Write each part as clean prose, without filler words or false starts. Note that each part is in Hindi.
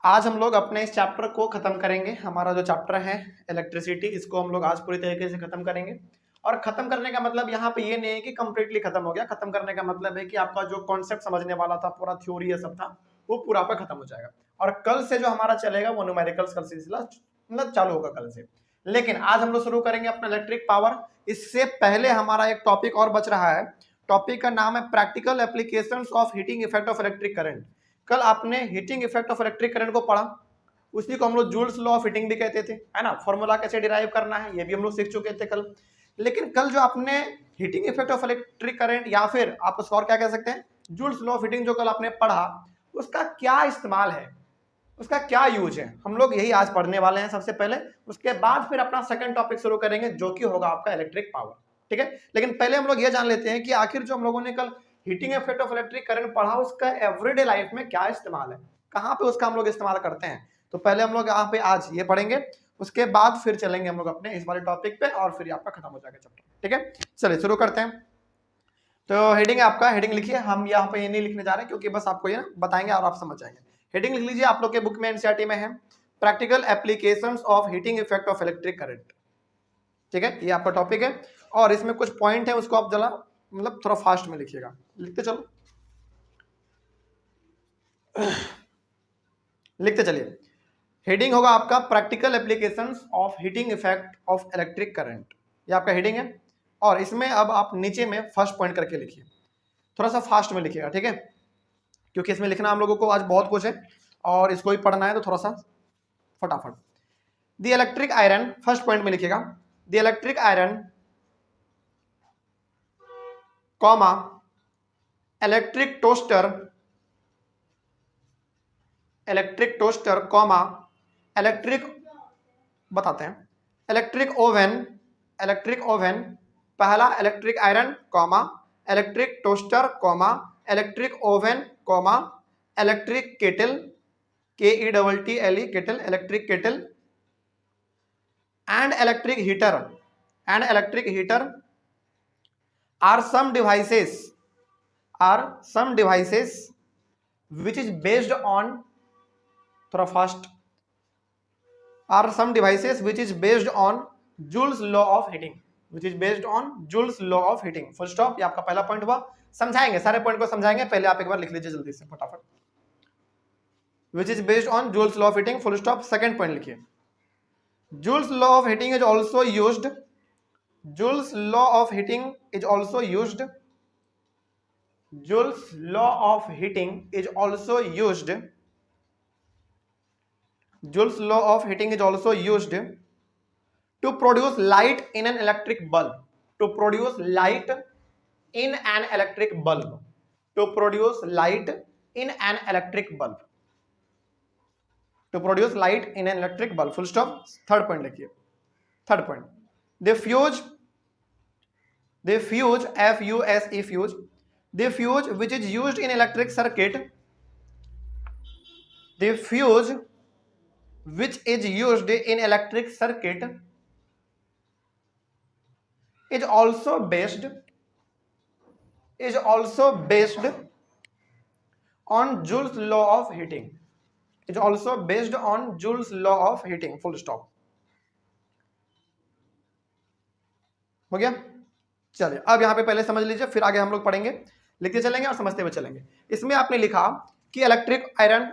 आज हम लोग अपने इस चैप्टर को खत्म करेंगे। हमारा जो चैप्टर है इलेक्ट्रिसिटी, इसको हम लोग आज पूरी तरीके से खत्म करेंगे। और खत्म करने का मतलब यहाँ पे ये नहीं है कि कंप्लीटली खत्म हो गया। खत्म करने का मतलब है कि आपका जो कॉन्सेप्ट समझने वाला था, पूरा थ्योरी ये सब था, वो पूरा आपका खत्म हो जाएगा। और कल से जो हमारा चलेगा वो न्यूमेरिकल्स का सिलसिला मतलब चालू होगा कल से। लेकिन आज हम लोग शुरू करेंगे अपना इलेक्ट्रिक पावर। इससे पहले हमारा एक टॉपिक और बच रहा है। टॉपिक का नाम है practical applications of heating effect of electric current. कल आपने heating effect of electric current को पढ़ा, उसी को हम लोग जूल्स लॉ ऑफ हीटिंग भी कहते थे, है ना। फॉर्मूला कैसे डिराइव करना है ये भी हम लोग सीख चुके थे कल। लेकिन कल जो आपने heating effect of electric current या फिर आप उसको और क्या कह सकते हैं, जूल्स लॉ ऑफ हीटिंग, जो कल आपने पढ़ा, उसका क्या इस्तेमाल है, उसका क्या यूज है, हम लोग यही आज पढ़ने वाले हैं सबसे पहले। उसके बाद फिर अपना सेकंड टॉपिक शुरू करेंगे जो कि होगा आपका इलेक्ट्रिक पावर, ठीक है। लेकिन पहले हम लोग ये जान लेते हैं कि आखिर जो हम लोगों ने कल heating effect of electric current पढ़ा, उसका एवरीडे लाइफ में क्या इस्तेमाल है, कहां पे उसका हम लोग इस्तेमाल करते हैं। तो पहले हम लोग यहाँ पे आज ये पढ़ेंगे, उसके बाद फिर चलेंगे हम लोग अपने इस वाले टॉपिक पे और फिर आपका खत्म हो जाएगा चैप्टर, ठीक है। चलिए शुरू करते हैं। तो हेडिंग आपका, हेडिंग लिखिए। हम यहाँ पे ये नहीं लिखने जा रहे हैं क्योंकि बस आपको ये बताएंगे और आप समझ जाएंगे। हेडिंग लिख लीजिए, आप लोग के बुक में एनसीईआरटी में है practical applications of heating effect of electric current, ठीक है। ये आपका टॉपिक है और इसमें कुछ पॉइंट है, उसको आप जरा मतलब थोड़ा फास्ट में लिखिएगा, लिखते चलो, लिखते चलिए। हेडिंग होगा आपका practical applications of heating effect of electric current, ये आपका हेडिंग है। और इसमें अब आप नीचे में फर्स्ट पॉइंट करके लिखिए, थोड़ा सा फास्ट में लिखिएगा, ठीक है, क्योंकि इसमें लिखना हम लोगों को आज बहुत कुछ है और इसको ही पढ़ना है, तो थोड़ा सा फटाफट। The electric iron, first point में लिखिएगा, the electric iron comma electric toaster comma electric, बताते हैं, इलेक्ट्रिक ओवन, पहला electric iron comma electric toaster comma electric oven comma electric kettle, KETTLE kettle, electric kettle and electric heater are some devices which is based on, थोड़ा fast, are some devices which is based on Joule's law of heating, full stop। ये आपका पहला पॉइंट हुआ। समझाएंगे, सारे पॉइंट को समझाएंगे, पहले आप एक बार लिख लीजिए जल्दी से फटाफट, which is based on Joule's law of heating, full stop। Second point लिखिए, Joule's law of heating is also used Joule's law of heating is also used to produce light in an electric bulb, to produce light in an electric bulb, full stop। Third point लिखिए, third point, the fuse which is used in electric circuit, is also based on Joule's law of heating, full stop। हो गया। चलिए अब यहाँ पे पहले समझ लीजिए, फिर आगे हम लोग पढ़ेंगे, लिखते चलेंगे और समझते हुए चलेंगे। इसमें आपने लिखा कि इलेक्ट्रिक आयरन,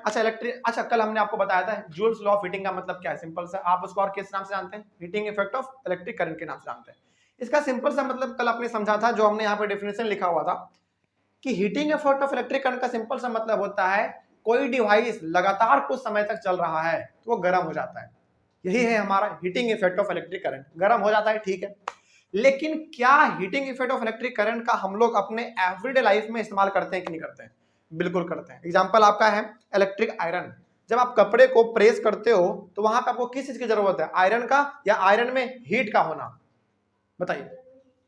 अच्छा कल हमने आपको बताया था जूल्स लॉ ऑफ हीटिंग का मतलब क्या है। सिंपल सा, आप उसको और किस नाम से जानते हैं, heating effect of electric current के नाम से जानते हैं। इसका सिंपल सा मतलब कल आपने समझा था, जो हमने यहाँ पे डेफिनेशन लिखा हुआ था कि heating effect of electric current का सिंपल सा मतलब होता है कोई डिवाइस लगातार कुछ समय तक चल रहा है तो वो गर्म हो जाता है। यही है हमारा heating effect of electric current, गर्म हो जाता है, ठीक है। लेकिन क्या heating effect of electric current का हम लोग अपने एवरीडे लाइफ में इस्तेमाल करते हैं कि नहीं करते हैं? बिल्कुल करते हैं। एग्जांपल आपका है इलेक्ट्रिक आयरन। जब आप कपड़े को प्रेस करते हो तो वहां पे आपको किस चीज की जरूरत है, आयरन का या आयरन में हीट का होना? बताइए,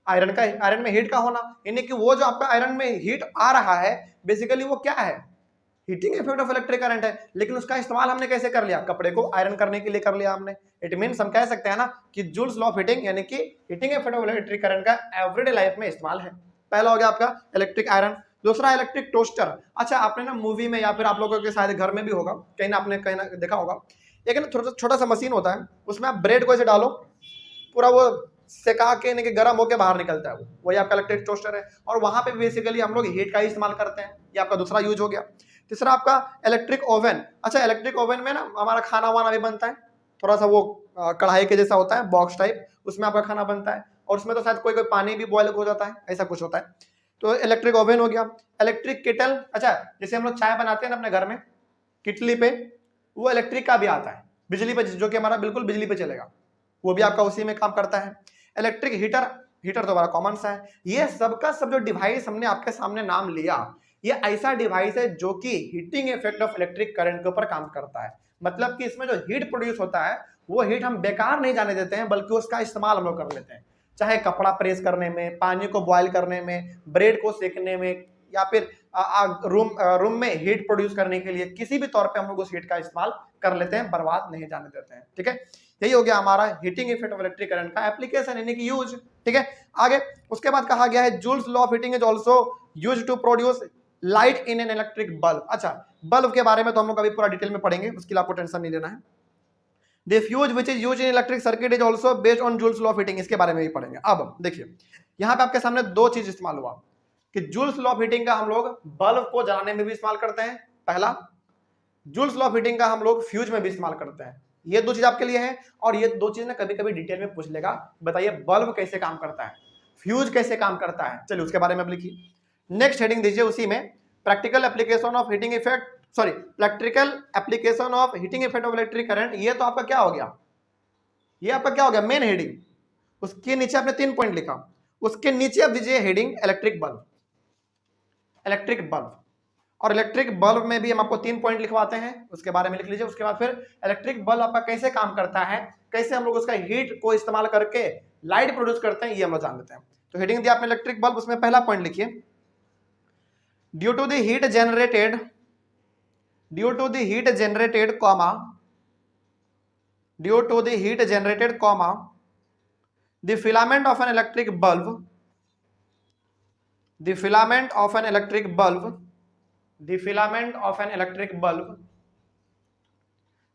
आयरन में हीट का होना, यानी कि वो जो आपका आयरन में हीट आ रहा है बेसिकली वो क्या है, heating effect of electric current है। लेकिन उसका इस्तेमाल हमने कैसे कर लिया, कपड़े को आयरन करने के लिए कर लिया हमने। इट मींस हम कह सकते हैं ना कि जूल्स लॉ ऑफ हीटिंग यानी कि heating effect of electric current का एवरीडे लाइफ में इस्तेमाल है। पहला हो गया आपका इलेक्ट्रिक आयरन। दूसरा इलेक्ट्रिक टोस्टर। अच्छा, आपने ना मूवी में या फिर आप लोगों के शायद घर में भी होगा, कहीं ना आपने कहीं ना देखा होगा, एक ना छोटा सा मशीन होता है, उसमें आप ब्रेड को ऐसे डालो, पूरा वो सेका के नहीं गर्म होकर बाहर निकलता है, वो वही आपका इलेक्ट्रिक टोस्टर है। और वहां पे बेसिकली हम लोग हीट का ही इस्तेमाल करते हैं, ये आपका दूसरा यूज हो गया। तीसरा आपका इलेक्ट्रिक ओवन। अच्छा, इलेक्ट्रिक ओवन में ना हमारा खाना वाना भी बनता है, थोड़ा सा वो कढ़ाई के जैसा होता है, बॉक्स टाइप, उसमें आपका खाना बनता है, और उसमें तो शायद कोई कोई पानी भी बॉयल हो जाता है, ऐसा कुछ होता है। तो इलेक्ट्रिक ओवन हो गया। इलेक्ट्रिक केटल, अच्छा जैसे हम लोग चाय बनाते हैं ना अपने घर में किटली पे, वो इलेक्ट्रिक का भी आता है, बिजली पे, जो कि हमारा बिल्कुल बिजली पे चलेगा, वो भी आपका उसी में काम करता है। इलेक्ट्रिक हीटर, हीटर तो बड़ा कॉमन सा है। ये सबका सब जो डिवाइस हमने आपके सामने नाम लिया, ये ऐसा डिवाइस है जो कि heating effect of electric current के ऊपर काम करता है। मतलब कि इसमें जो हीट प्रोड्यूस होता है वो हीट हम बेकार नहीं जाने देते हैं, बल्कि उसका इस्तेमाल हम लोग कर लेते हैं, चाहे कपड़ा प्रेस करने में, पानी को बॉयल करने में, ब्रेड को सेकने में, या फिर रूम में हीट प्रोड्यूस करने के लिए, किसी भी तौर पे हम लोग उस हीट का इस्तेमाल कर लेते हैं, बर्बाद नहीं जाने देते हैं। ठीक है, यही हो गया हमारा heating effect of electric current का एप्लीकेशन यानी कि यूज। ठीक है, आगे उसके बाद कहा गया है Joule's law of heating is also used to produce light in an electric bulb. अच्छा, बल्ब के बारे में तो हम लोग अभी पूरा डिटेल में पढ़ेंगे, उसके लिए आपको टेंशन नहीं लेना है। The fuse which is used in electric circuit is also based on joules law of heating, इसके बारे में भी पढ़ेंगे। अब देखिए, यहाँ पे आपके सामने दो चीज इस्तेमाल हुआ कि जूल्स लॉ ऑफ हीटिंग का हम लोग बल्ब को जलाने में भी इस्तेमाल करते हैं, पहला। जूल्स लॉ ऑफ हीटिंग का हम लोग फ्यूज में भी इस्तेमाल करते हैं। ये दो चीज आपके लिए है, और ये दो चीज ना कभी कभी डिटेल में पूछ लेगा, बताइए बल्ब कैसे काम करता है, फ्यूज कैसे काम करता है। चलिए उसके बारे में अब लिखिए, नेक्स्ट हेडिंग दीजिए उसी में, practical application of heating effect, sorry practical application of heating effect of electric current. ये तो आपका क्या हो गया, ये आपका क्या हो गया, मेन हेडिंग। उसके नीचे आपने 3 पॉइंट लिखा, उसके नीचे अब दीजिए heading electric bulb, electric bulb. और इलेक्ट्रिक बल्ब में भी हम आपको 3 पॉइंट लिखवाते हैं, उसके बारे में लिख लीजिए। उसके बाद फिर इलेक्ट्रिक बल्ब आपका कैसे काम करता है, कैसे हम लोग उसका हीट को इस्तेमाल करके लाइट प्रोड्यूस करते हैं, ये हम लोग जान लेते हैं। तो हेडिंग दिया आपने इलेक्ट्रिक बल्ब, उसमें पहला पॉइंट लिखिए, due to the heat generated, due to the heat generated comma, due to the heat generated comma the filament of an electric bulb, the filament of an electric bulb, the filament of an electric bulb,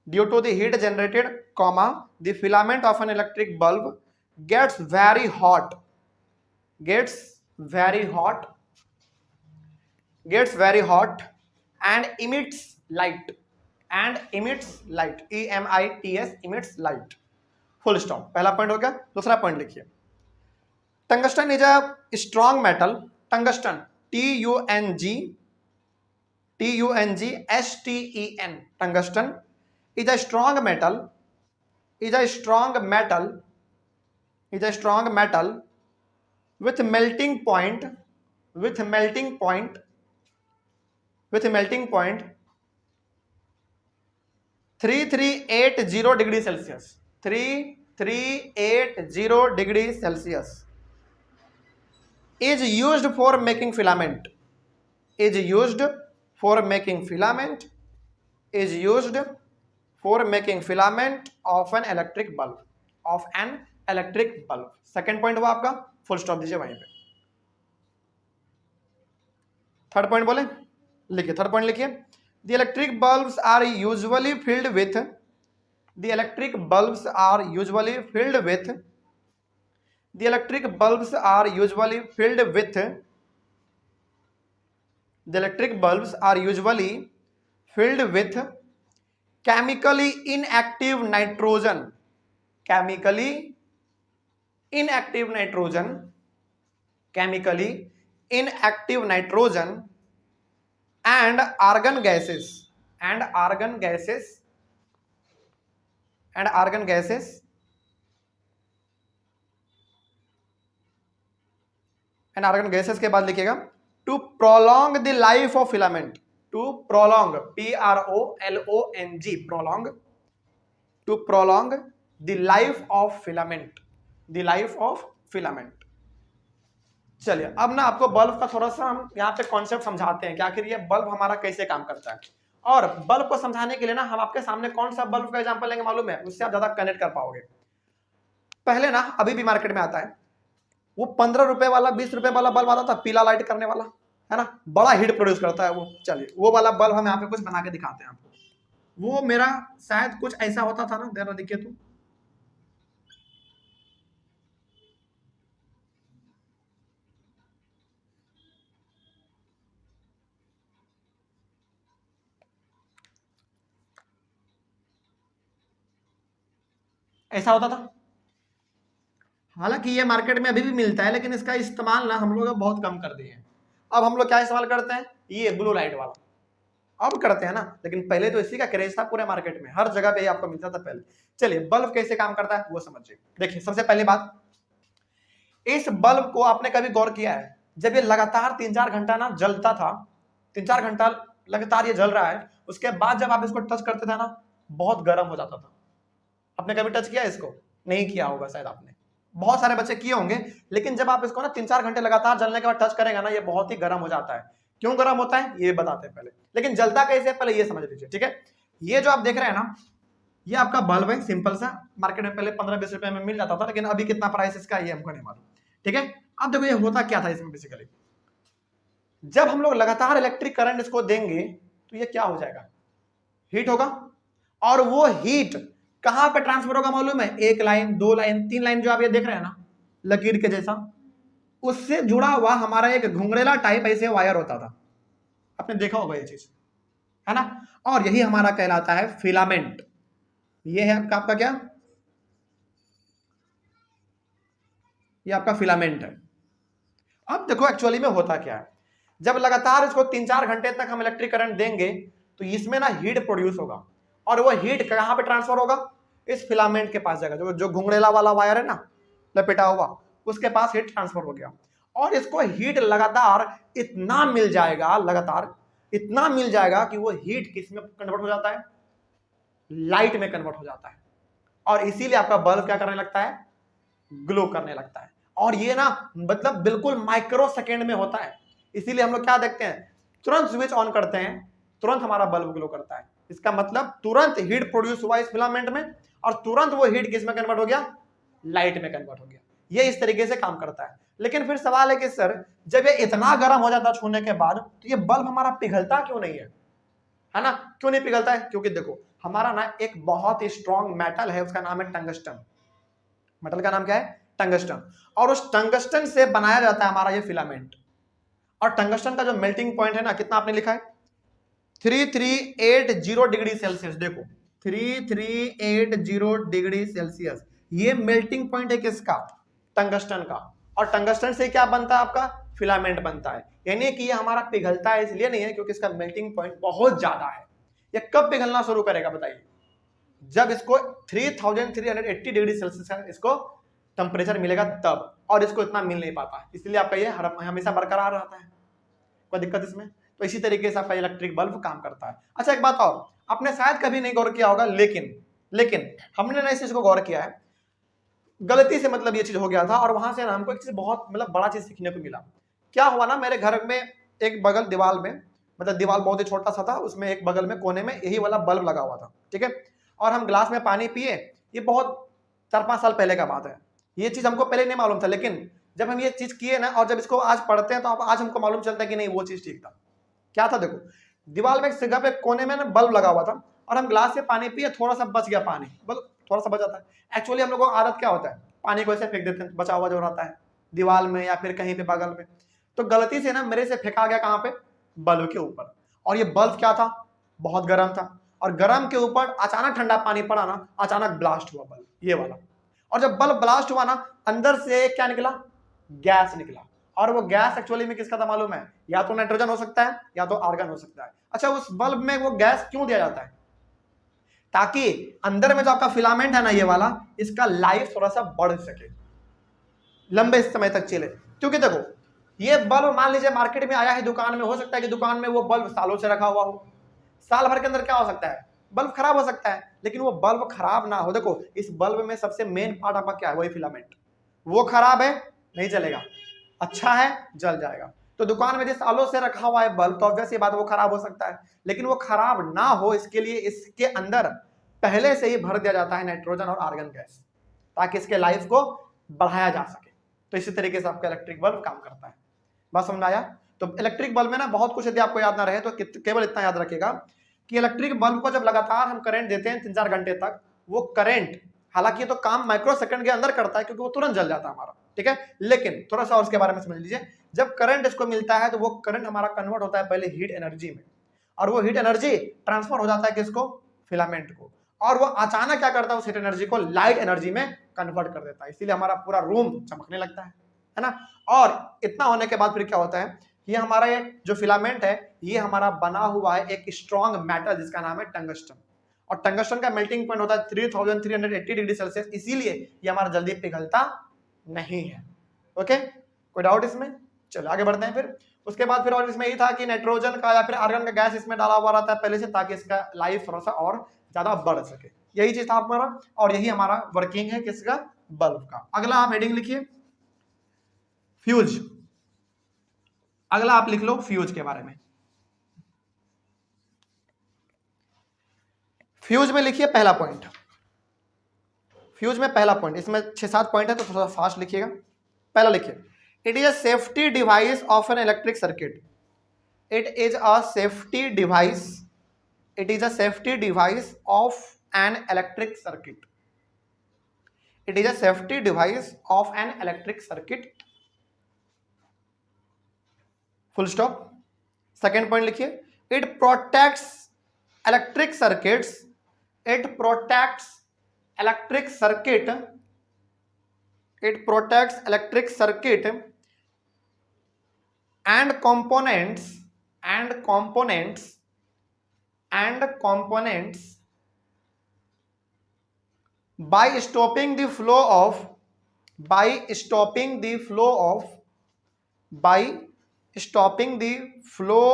due to the heat generated comma the filament of an electric bulb gets very hot, gets very hot, gets very hot and emits light, and emits light, EMITS, emits light, full stop। पहला पॉइंट हो गया। दूसरा पॉइंट लिखिए, tungsten is a strong metal, tungsten TUNGSTEN, tungsten is a strong metal, is a strong metal, is a strong metal with melting point, with melting point, with melting point 3380 degree Celsius, 3380 degree Celsius, is used for making filament, is used for making filament, is used for making filament of an electric bulb, of an electric bulb। Second point हुआ आपका, फुल स्टॉप दीजिए वहीं पे। थर्ड पॉइंट बोले, लिखिए थर्ड पॉइंट लिखिए, the electric bulbs are usually filled with, the electric bulbs are usually filled with, the electric bulbs are usually filled with, the electric bulbs are usually filled with chemically inactive nitrogen, chemically inactive nitrogen, chemically inactive nitrogen and argon gases, and argon gases, and argon gases, and argon gases के बाद लिखिएगा to prolong the life of filament, to prolong, PROLONG, prolong, to prolong the life of filament, the life of filament। चलिए अब ना आपको बल्ब का थोड़ा सा हम यहाँ पे कॉन्सेप्ट समझाते हैं कि आखिर ये बल्ब हमारा कैसे काम करता है। और बल्ब को समझाने के लिए ना हम आपके सामने कौन सा बल्ब का एग्जांपल लेंगे मालूम है, उससे आप ज्यादा कनेक्ट कर पाओगे। पहले ना अभी भी मार्केट में आता है वो 15 रुपए वाला 20 रुपए वाला बल्ब आता था, पीला लाइट करने वाला, है ना, बड़ा हीट प्रोड्यूस करता है वो। चलिए वो वाला बल्ब हम यहाँ पे कुछ बना के दिखाते हैं आपको। वो मेरा शायद कुछ ऐसा होता था ना, जरा देखिए तो, ऐसा होता था। हालांकि ये मार्केट में अभी भी मिलता है, लेकिन इसका इस्तेमाल ना हम लोग बहुत कम कर दिए हैं। अब हम लोग क्या इस्तेमाल करते हैं, ये ब्लू लाइट वाला अब करते हैं ना, लेकिन पहले तो इसी का क्रेज था पूरे मार्केट में, हर जगह पे आपको मिलता था पहले। चलिए बल्ब कैसे काम करता है वो समझिए। देखिए सबसे पहली बात, इस बल्ब को आपने कभी गौर किया है, जब ये लगातार 3-4 घंटा ना जलता था, 3-4 घंटा लगातार ये जल रहा है, उसके बाद जब आप इसको टच करते थे ना, बहुत गर्म हो जाता था। आपने कभी टच किया इसको? नहीं किया होगा शायद आपने, बहुत सारे बच्चे किए होंगे। लेकिन जब आप इसको ना 3-4 घंटे लगातार जलने के बाद टच करेगा ना, ये बहुत ही गर्म हो जाता है। क्यों गर्म होता है ये बताते हैं पहले, लेकिन जलता कैसे है पहले ये समझ लीजिए, ठीक है। ये जो आप देख रहे हैं ना, ये आपका बल्ब है सिंपल सा, मार्केट में पहले 15-20 रुपए में मिल जाता था, लेकिन अभी कितना प्राइस इसका ये हमको नहीं मालूम, ठीक है। अब देखो ये होता क्या था इसमें बेसिकली, जब हम लोग लगातार इलेक्ट्रिक करंट इसको देंगे तो ये क्या हो जाएगा, हीट होगा। और वो हीट कहां पे ट्रांसफर होगा मालूम है, 1 लाइन 2 लाइन 3 लाइन जो आप ये देख रहे हैं ना लकीर के जैसा, उससे जुड़ा हुआ हमारा एक घुंघरेला टाइप ऐसे वायर होता था, आपने देखा होगा ये चीज, है ना। और यही हमारा कहलाता है फिलामेंट। ये है आपका क्या, ये आपका फिलामेंट है। अब देखो एक्चुअली में होता क्या है, जब लगातार इसको 3-4 घंटे तक हम इलेक्ट्रिक करंट देंगे तो इसमें ना हीट प्रोड्यूस होगा, और वो हीट कहां पे ट्रांसफर होगा, इस फिलामेंट के पास जाएगा, जो घुंघरेला वाला वायर है ना लपेटा हुआ, उसके पास हीट ट्रांसफर हो गया। और इसको हीट लगातार इतना मिल जाएगा, लगातार इतना मिल जाएगा कि वो हीट किस में कन्वर्ट हो जाता है, लाइट में कन्वर्ट हो जाता है। और इसीलिए आपका बल्ब क्या करने लगता है, ग्लो करने लगता है। और ये ना मतलब बिल्कुल माइक्रो सेकेंड में होता है। इसीलिए हम लोग क्या देखते हैं, तुरंत स्विच ऑन करते हैं, तुरंत हमारा बल्ब ग्लो करता है। इसका मतलब तुरंत हीट प्रोड्यूस हुआ इस फिलामेंट में, और तुरंत वो हीट किस में कन्वर्ट हो गया, लाइट में कन्वर्ट हो गया। ये इस तरीके से काम करता है। लेकिन फिर सवाल है कि सर जब ये इतना गर्म हो जाता छूने के बाद, तो ये बल्ब हमारा पिघलता क्यों नहीं है ना, क्यों नहीं पिघलता है? क्योंकि देखो हमारा ना एक बहुत ही स्ट्रॉन्ग मेटल है, उसका नाम है टंगस्टन। मेटल का नाम क्या है, टंगस्टन। और उस टंगस्टन से बनाया जाता है हमारा ये फिलामेंट। और टंगस्टन का जो मेल्टिंग पॉइंट है ना, कितना आपने लिखा है, 3380 डिग्री सेल्सियस। देखो 3380 डिग्री सेल्सियस, ये मेल्टिंग पॉइंट है किसका, टंगस्टन का। और टंगस्टन से क्या बनता है, आपका फिलामेंट बनता है। यानी कि ये हमारा पिघलता है इसलिए नहीं है क्योंकि इसका मेल्टिंग पॉइंट बहुत ज्यादा है। ये कब पिघलना शुरू करेगा बताइए, जब इसको 3380 डिग्री सेल्सियस का इसको टेम्परेचर मिलेगा तब। और इसको इतना मिल नहीं पाता, इसलिए आपका ये हमेशा बरकरार रहता है, कोई दिक्कत इसमें। तो इसी तरीके से आपका इलेक्ट्रिक बल्ब काम करता है। अच्छा एक बात और, आपने शायद कभी नहीं गौर किया होगा, लेकिन हमने ना इस चीज को गौर किया है, गलती से मतलब ये चीज हो गया था, और वहां से ना हमको एक चीज बहुत मतलब बड़ा चीज सीखने को मिला। क्या हुआ ना, मेरे घर में एक बगल दीवार में, मतलब दीवार बहुत ही छोटा सा था, उसमें एक बगल में कोने में यही वाला बल्ब लगा हुआ था, ठीक है। और हम ग्लास में पानी पिए, ये बहुत 4-5 साल पहले का बात है, ये चीज हमको पहले नहीं मालूम था। लेकिन जब हम ये चीज किए ना, और जब इसको आज पढ़ते हैं, तो आज हमको मालूम चलता है कि नहीं वो चीज ठीक था। क्या था, देखो दीवार में एक जगह पे कोने में ना बल्ब लगा हुआ था, और हम ग्लास से पानी पिए, थोड़ा सा बच गया पानी, बल्ब थोड़ा सा बच जाता है। एक्चुअली हम लोगों को आदत क्या होता है, पानी को ऐसे फेंक देते हैं, बचा हुआ जो रहता है दीवार में या फिर कहीं पे बगल में। तो गलती से ना मेरे से फेंका गया कहाँ पे, बल्ब के ऊपर। और ये बल्ब क्या था, बहुत गर्म था, और गर्म के ऊपर अचानक ठंडा पानी पड़ा ना, अचानक ब्लास्ट हुआ बल्ब ये वाला। और जब बल्ब ब्लास्ट हुआ ना, अंदर से क्या निकला, गैस निकला। और वो गैस एक्चुअली में किसका था मालूम है, या तो नाइट्रोजन हो सकता है या तो आर्गन हो सकता है। अच्छा उस बल्ब में वो गैस क्यों दिया जाता है, ताकि अंदर में जो आपका फिलामेंट है ना ये वाला, इसका लाइफ थोड़ा सा बढ़ सके, लंबे समय तक चले। क्योंकि देखो ये बल्ब मान लीजिए मार्केट में आया है दुकान में, हो सकता है कि दुकान में वो बल्ब सालों से रखा हुआ हो, साल भर के अंदर क्या हो सकता है, बल्ब खराब हो सकता है। लेकिन वो बल्ब खराब ना हो, देखो इस बल्ब में सबसे मेन पार्ट आपका क्या है, वही फिलामेंट। वो खराब है नहीं चलेगा, अच्छा है जल जाएगा। तो दुकान में जिस सालों से रखा हुआ है बल्ब, तो ऑब्वियस ये बात वो खराब हो सकता है। लेकिन वो खराब ना हो इसके लिए इसके अंदर पहले से ही भर दिया जाता है नाइट्रोजन और आर्गन गैस, ताकि इसके लाइफ को बढ़ाया जा सके। तो इसी तरीके से आपका इलेक्ट्रिक बल्ब काम करता है। बात समझ आया? तो इलेक्ट्रिक बल्ब में ना बहुत कुछ, यदि आपको याद ना रहे तो केवल इतना याद रखिएगा कि इलेक्ट्रिक बल्ब को जब लगातार हम करंट देते हैं 3-4 घंटे तक, वो करंट हालांकि तो काम माइक्रो सेकंड के अंदर करता है क्योंकि वो तुरंत जल जाता है हमारा, ठीक है, लेकिन थोड़ा सा और उसके बारे में समझ लीजिए। जब करंट इसको मिलता है तो वो करंट हमारा कन्वर्ट होता है पहले हीट एनर्जी में, और वो हीट एनर्जी ट्रांसफर हो जाता है किसको, फिलामेंट को, और वो अचानक क्या करता है उस हीट एनर्जी को लाइट एनर्जी में कन्वर्ट कर देता है, इसीलिए हमारा पूरा रूम चमकने लगता है ना। और इतना होने के बाद फिर क्या होता है, ये हमारा ये जो फिलामेंट है ये हमारा बना हुआ है एक स्ट्रॉन्ग मेटल जिसका नाम है टंगस्टन, और टंगस्टन का मेल्टिंग पॉइंट होता है 3380 डिग्री सेल्सियस, इसीलिए ये हमारा जल्दी पिघलता नहीं है। ओके, कोई डाउट इसमें? चलो आगे बढ़ते हैं। फिर उसके बाद फिर और इसमें ये था कि नाइट्रोजन का या फिर आर्गन का गैस इसमें डाला हुआ रहता है पहले से, ताकि इसका लाइफ थोड़ा सा और ज्यादा बढ़ सके, यही चीज था हमारा, और यही हमारा वर्किंग है किसका, बल्ब का। अगला आप हेडिंग लिखिए फ्यूज, अगला आप लिख लो फ्यूज के बारे में। फ्यूज में लिखिए पहला पॉइंट, फ्यूज में पहला पॉइंट, इसमें 6-7 पॉइंट है तो थोड़ा फास्ट लिखिएगा। पहला लिखिए, it is a safety device of an electric circuit, it is a safety device, it is a safety device of an electric circuit, it is a safety device of an electric circuit, full stop. Second point लिखिए, it protects electric circuits, it protects electric circuit, it protects electric circuit and components and components and components by stopping the flow of, by stopping the flow of, by stopping the flow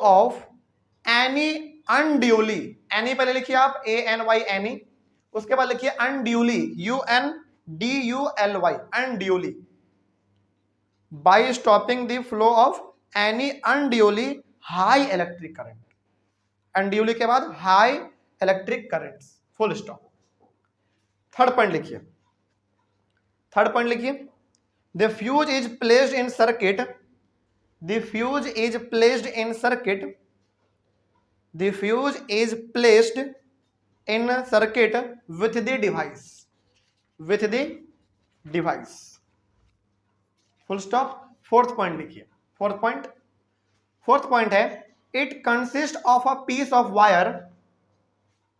of any unduly, any पहले लिखिए आप ANY एनी, उसके बाद लिखिए unduly UNDULY unduly, by stopping the flow of any unduly high electric current, unduly के बाद high electric currents, full stop. Third point लिखिए, थर्ड पॉइंट लिखिए, the fuse is placed in circuit, the fuse is placed in circuit, the fuse is placed in circuit with the device, with the device, full stop। Fourth point लिखिए, फोर्थ पॉइंट है, it consists of a piece of wire,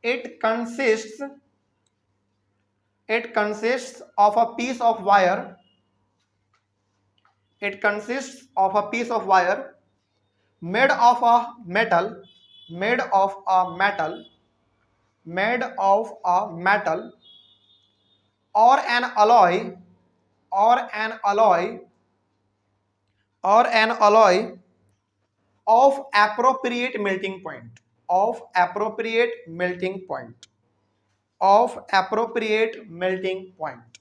it consists of a piece of wire, it consists of a piece of wire made of a metal, made of a metal, made of a metal or an alloy, or an alloy, or an alloy of appropriate melting point, of appropriate melting point, of appropriate melting point।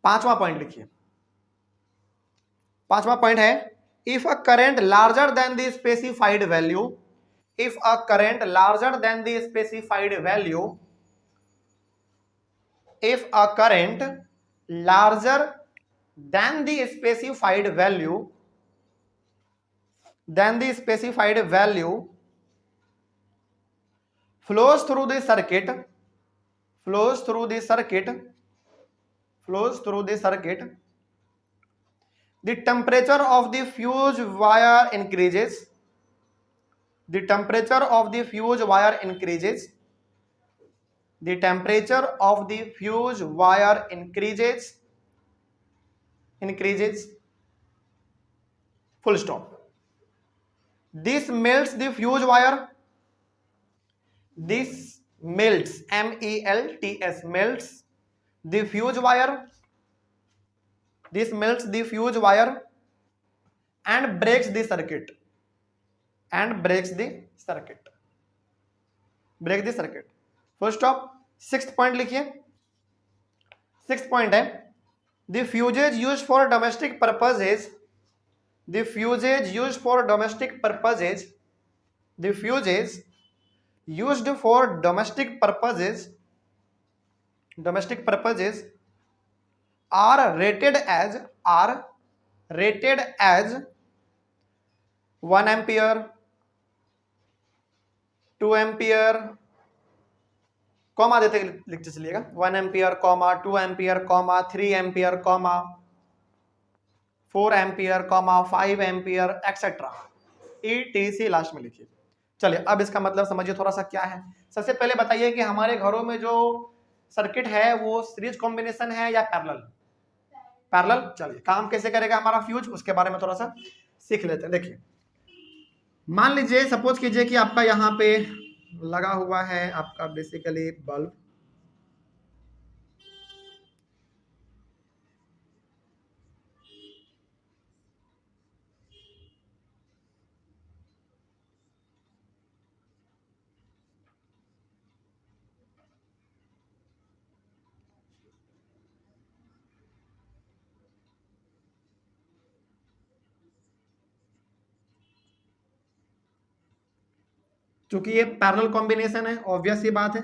पांचवा पॉइंट लिखिए, पांचवा पॉइंट है, if a current larger than the specified value, if a current larger than the specified value, if a current larger than the specified value, than the specified value flows through the circuit, flows through the circuit, flows through the circuit, the temperature of the fuse wire increases, the temperature of the fuse wire increases, the temperature of the fuse wire increases, full stop। This melts the fuse wire, this melts, MELTS, melts the fuse wire, this melts the fuse wire and breaks the circuit, and breaks the circuit, break the circuit, full stop। Sixth point लिखिए, सिक्स्थ पॉइंट है, the fuses used for domestic purposes, the fuses used for domestic purposes, the fuses used for domestic purposes, domestic purposes are rated as 1 ampere, 2 ampere, comma देते लिखते चलिएगा, 1 ampere comma 2 ampere comma 3 ampere comma 4 ampere comma 5 ampere etcetera, ETC last में लिखिए। चलिए अब इसका मतलब समझिए थोड़ा सा क्या है। सबसे पहले बताइए कि हमारे घरों में जो सर्किट है वो सीरीज कॉम्बिनेशन है या पैरेलल? पैरेलल। चलिए काम कैसे करेगा हमारा फ्यूज, उसके बारे में थोड़ा सा सीख लेते हैं। देखिए मान लीजिए, सपोज कीजिए कि आपका यहाँ पे लगा हुआ है आपका बेसिकली बल्ब, क्योंकि ये पैरेलल कॉम्बिनेशन है, ऑब्वियस सी बात है।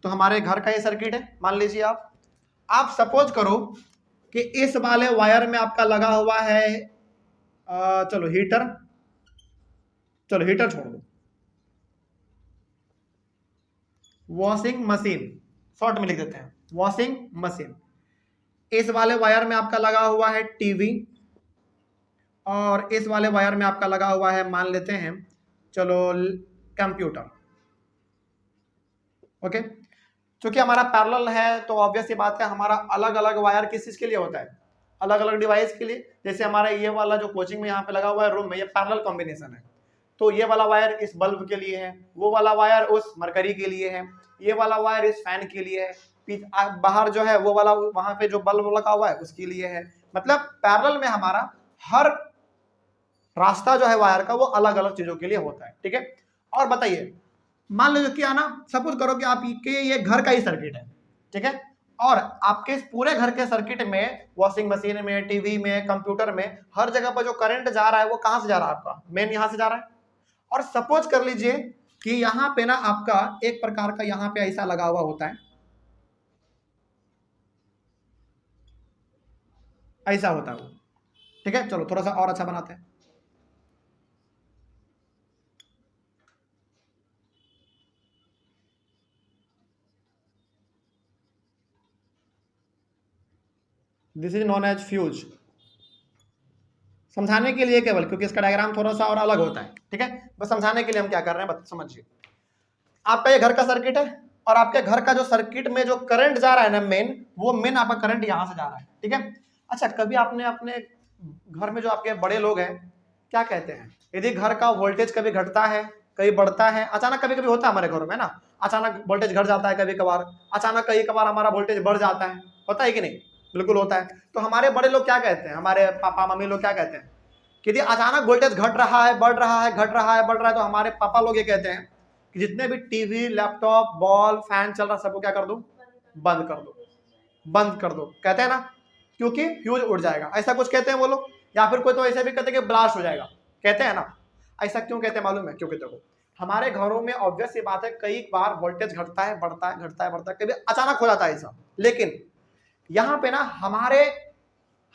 तो हमारे घर का ये सर्किट है, मान लीजिए आप सपोज करो कि इस वाले वायर में आपका लगा हुआ है चलो हीटर छोड़ दो, वॉशिंग मशीन, शॉर्ट में लिख देते हैं वॉशिंग मशीन। इस वाले वायर में आपका लगा हुआ है टीवी, और इस वाले वायर में आपका लगा हुआ है मान लेते हैं चलो कंप्यूटर। ओके, क्योंकि हमारा पैरेलल है तो ऑब्वियस ये बात है, हमारा अलग अलग वायर किस चीज के लिए होता है, अलग अलग डिवाइस के लिए। जैसे हमारा ये वाला जो कोचिंग में यहाँ पे लगा हुआ है रूम में, ये पैरेलल कॉम्बिनेशन है, तो ये वाला वायर इस बल्ब के लिए है, वो वाला वायर उस मरकरी के लिए है, ये वाला वायर इस फैन के लिए है, बाहर जो है वो वाला वहां पे जो बल्ब लगा हुआ है उसके लिए है। मतलब पैरेलल में हमारा हर रास्ता जो है वायर का वो अलग अलग चीजों के लिए होता है। ठीक है, और बताइए मान लीजिए क्या ना, सपोज करो कि आपके ये घर का ही सर्किट है, ठीक है, और आपके इस पूरे घर के सर्किट में वॉशिंग मशीन में, टीवी में, कंप्यूटर में, हर जगह पर जो करंट जा रहा है वो कहां से जा रहा है, आपका मेन यहां से जा रहा है। और सपोज कर लीजिए कि यहाँ पे ना आपका एक प्रकार का यहाँ पे ऐसा लगा हुआ होता है, ऐसा होता है वो। ठीक है, चलो थोड़ा सा और अच्छा बनाते हैं। This is known as fuse, समझाने के लिए केवल, क्योंकि इसका डायग्राम थोड़ा सा और अलग होता है। ठीक है, बस समझाने के लिए हम क्या कर रहे हैं समझिए। आपका ये घर का सर्किट है, और आपके घर का जो सर्किट में जो करंट जा रहा है ना मेन, वो मेन आपका करंट यहां से जा रहा है। ठीक है, अच्छा कभी आपने अपने घर में जो आपके बड़े लोग हैं क्या कहते हैं, यदि घर का वोल्टेज कभी घटता है कभी बढ़ता है, अचानक कभी कभी होता है हमारे घरों में ना, अचानक वोल्टेज घट जाता है कभी कभार, अचानक कई कभार हमारा वोल्टेज बढ़ जाता है, होता है कि नहीं? बिल्कुल होता है। तो हमारे बड़े लोग क्या कहते हैं, हमारे पापा मम्मी लोग क्या कहते हैं कि यदि अचानक वोल्टेज घट रहा है, बढ़ रहा है, घट रहा है, बढ़ रहा है, तो हमारे पापा लोग ये कहते हैं कि जितने भी टीवी, लैपटॉप, बॉल, फैन चल रहा सबको क्या कर दो, बंद कर दो, बंद कर दो, कहते हैं ना, क्योंकि फ्यूज उड़ जाएगा, ऐसा कुछ कहते हैं वो लोग। या फिर कोई तो ऐसे भी कहते हैं कि ब्लास्ट हो जाएगा, कहते हैं ना। ऐसा क्यों कहते हैं मालूम है? क्योंकि देखो हमारे घरों में ऑब्वियस ये बात है, कई बार वोल्टेज घटता है, बढ़ता है, घटता है, बढ़ता है, कभी अचानक हो जाता है ऐसा। लेकिन यहाँ पे ना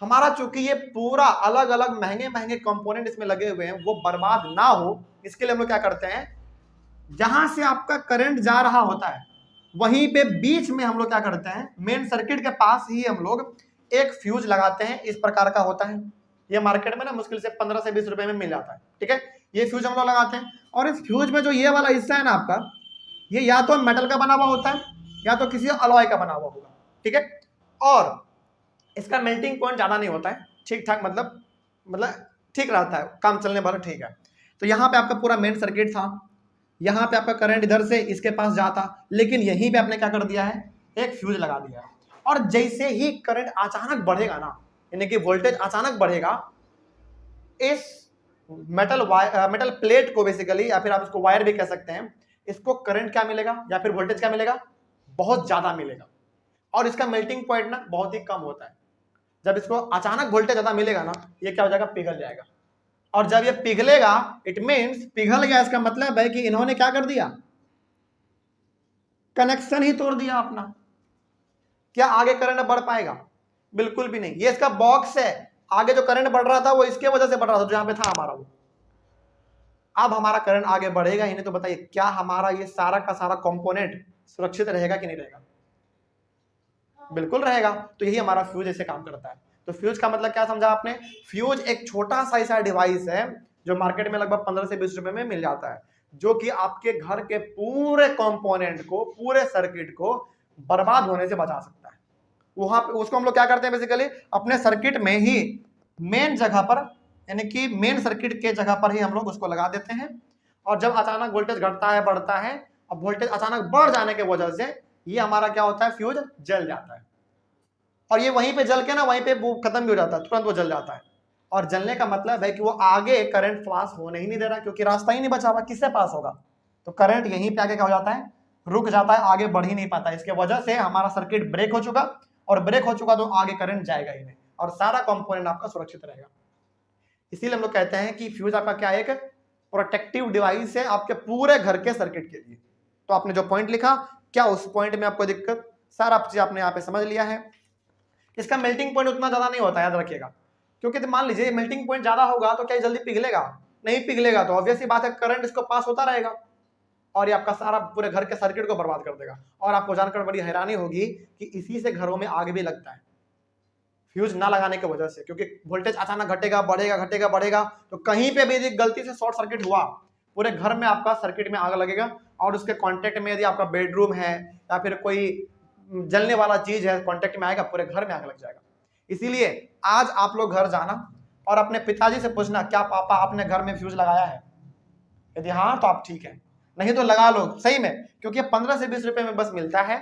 हमारा चूंकि ये पूरा अलग अलग महंगे महंगे कंपोनेंट इसमें लगे हुए हैं, वो बर्बाद ना हो इसके लिए हम लोग क्या करते हैं, जहां से आपका करंट जा रहा होता है वहीं पे बीच में हम लोग क्या करते हैं, मेन सर्किट के पास ही हम लोग एक फ्यूज लगाते हैं। इस प्रकार का होता है, ये मार्केट में ना मुश्किल से 15 से 20 रुपए में मिल जाता है। ठीक है, ये फ्यूज हम लोग लगाते हैं, और इस फ्यूज में जो ये वाला हिस्सा है ना आपका, ये या तो मेटल का बना हुआ होता है या तो किसी अलॉय का बना हुआ होगा। ठीक है, और इसका मेल्टिंग पॉइंट ज्यादा नहीं होता है, ठीक ठाक, मतलब ठीक रहता है, काम चलने भर ठीक है। तो यहाँ पे आपका पूरा मेन सर्किट था, यहाँ पे आपका करंट इधर से इसके पास जाता, लेकिन यहीं पे आपने क्या कर दिया है, एक फ्यूज लगा दिया है। और जैसे ही करंट अचानक बढ़ेगा ना, यानी कि वोल्टेज अचानक बढ़ेगा, इस मेटल प्लेट को बेसिकली, या फिर आप इसको वायर भी कह सकते हैं, इसको करंट क्या मिलेगा या फिर वोल्टेज क्या मिलेगा, बहुत ज्यादा मिलेगा। और इसका मेल्टिंग पॉइंट ना बहुत ही कम होता है। जब इसको अचानक वोल्टेज ज्यादा मिलेगा ना, ये क्या हो जाएगा, पिघल जाएगा। और जब ये पिघलेगा, इट मीन्स पिघल गया, इसका मतलब है कि इन्होंने क्या कर दिया, कनेक्शन ही तोड़ दिया अपना। क्या आगे करंट बढ़ पाएगा? बिल्कुल भी नहीं, ये इसका बॉक्स है। आगे जो करंट बढ़ रहा था वो इसके वजह से बढ़ रहा था, जो यहाँ पे था हमारा वो। अब हमारा करंट आगे बढ़ेगा ही नहीं, तो बताइए क्या हमारा ये सारा का सारा कंपोनेंट सुरक्षित रहेगा कि नहीं रहेगा? बिल्कुल रहेगा। तो यही हमारा फ्यूज ऐसे काम करता है। तो फ्यूज का मतलब क्या समझा आपने? फ्यूज एक छोटा सा ऐसा डिवाइस है जो मार्केट में लगभग 15 से 20 रुपए में मिल जाता है, जो कि आपके घर के पूरे कंपोनेंट को, पूरे सर्किट को बर्बाद होने से बचा सकता है। वहां पे उसको हम लोग क्या करते हैं, बेसिकली अपने सर्किट में ही मेन जगह पर, यानी कि मेन सर्किट के जगह पर ही हम लोग उसको लगा देते हैं। और जब अचानक वोल्टेज घटता है, बढ़ता है, अब वोल्टेज अचानक बढ़ जाने की वजह से ये हमारा क्या होता है, फ्यूज जल जाता है। और ये वहीं पे जल के ना वहीं पे वो खत्म भी हो जाता है, तुरंत वो जल जाता है। और जलने का मतलब है कि वो आगे करंट पास होने ही नहीं दे रहा, क्योंकि रास्ता ही नहीं बचा हुआ, किससे पास होगा? तो करंट यहीं पे आगे क्या हो जाता है, रुक जाता है, आगे बढ़ ही नहीं पाता। इसके वजह से हमारा सर्किट ब्रेक हो चुका, और ब्रेक हो चुका तो आगे करंट जाएगा ही नहीं, और सारा कंपोनेंट आपका सुरक्षित रहेगा। इसीलिए हम लोग कहते हैं कि फ्यूज आपका क्या है, एक प्रोटेक्टिव डिवाइस है आपके पूरे घर के सर्किट के लिए। तो आपने जो पॉइंट लिखा, क्या उस पॉइंट में आपको दिक्कत? सारा चीज आपने यहाँ पे समझ लिया है। इसका मेल्टिंग पॉइंट उतना ज्यादा नहीं होता, याद रखिएगा, क्योंकि मान लीजिए मेल्टिंग पॉइंट ज्यादा होगा तो क्या जल्दी पिघलेगा? नहीं पिघलेगा, तो ऑब्वियस सी बात है करंट इसको पास होता रहेगा, और ये आपका सारा पूरे घर के सर्किट को बर्बाद कर देगा। और आपको जानकर बड़ी हैरानी होगी कि इसी से घरों में आग भी लगता है, फ्यूज ना लगाने की वजह से। क्योंकि वोल्टेज अचानक घटेगा, बढ़ेगा, घटेगा, बढ़ेगा, तो कहीं पे भी यदि गलती से शॉर्ट सर्किट हुआ, पूरे घर में आपका सर्किट में आग लगेगा। और उसके कांटेक्ट में यदि आपका बेडरूम है या फिर कोई जलने वाला चीज है कांटेक्ट में आएगा, पूरे घर में आग लग जाएगा। इसीलिए आज आप लोग घर जाना और अपने पिताजी से पूछना, क्या पापा आपने घर में फ्यूज लगाया है? यदि हाँ तो आप ठीक है, नहीं तो लगा लो सही में, क्योंकि 15 से 20 रुपए में बस मिलता है।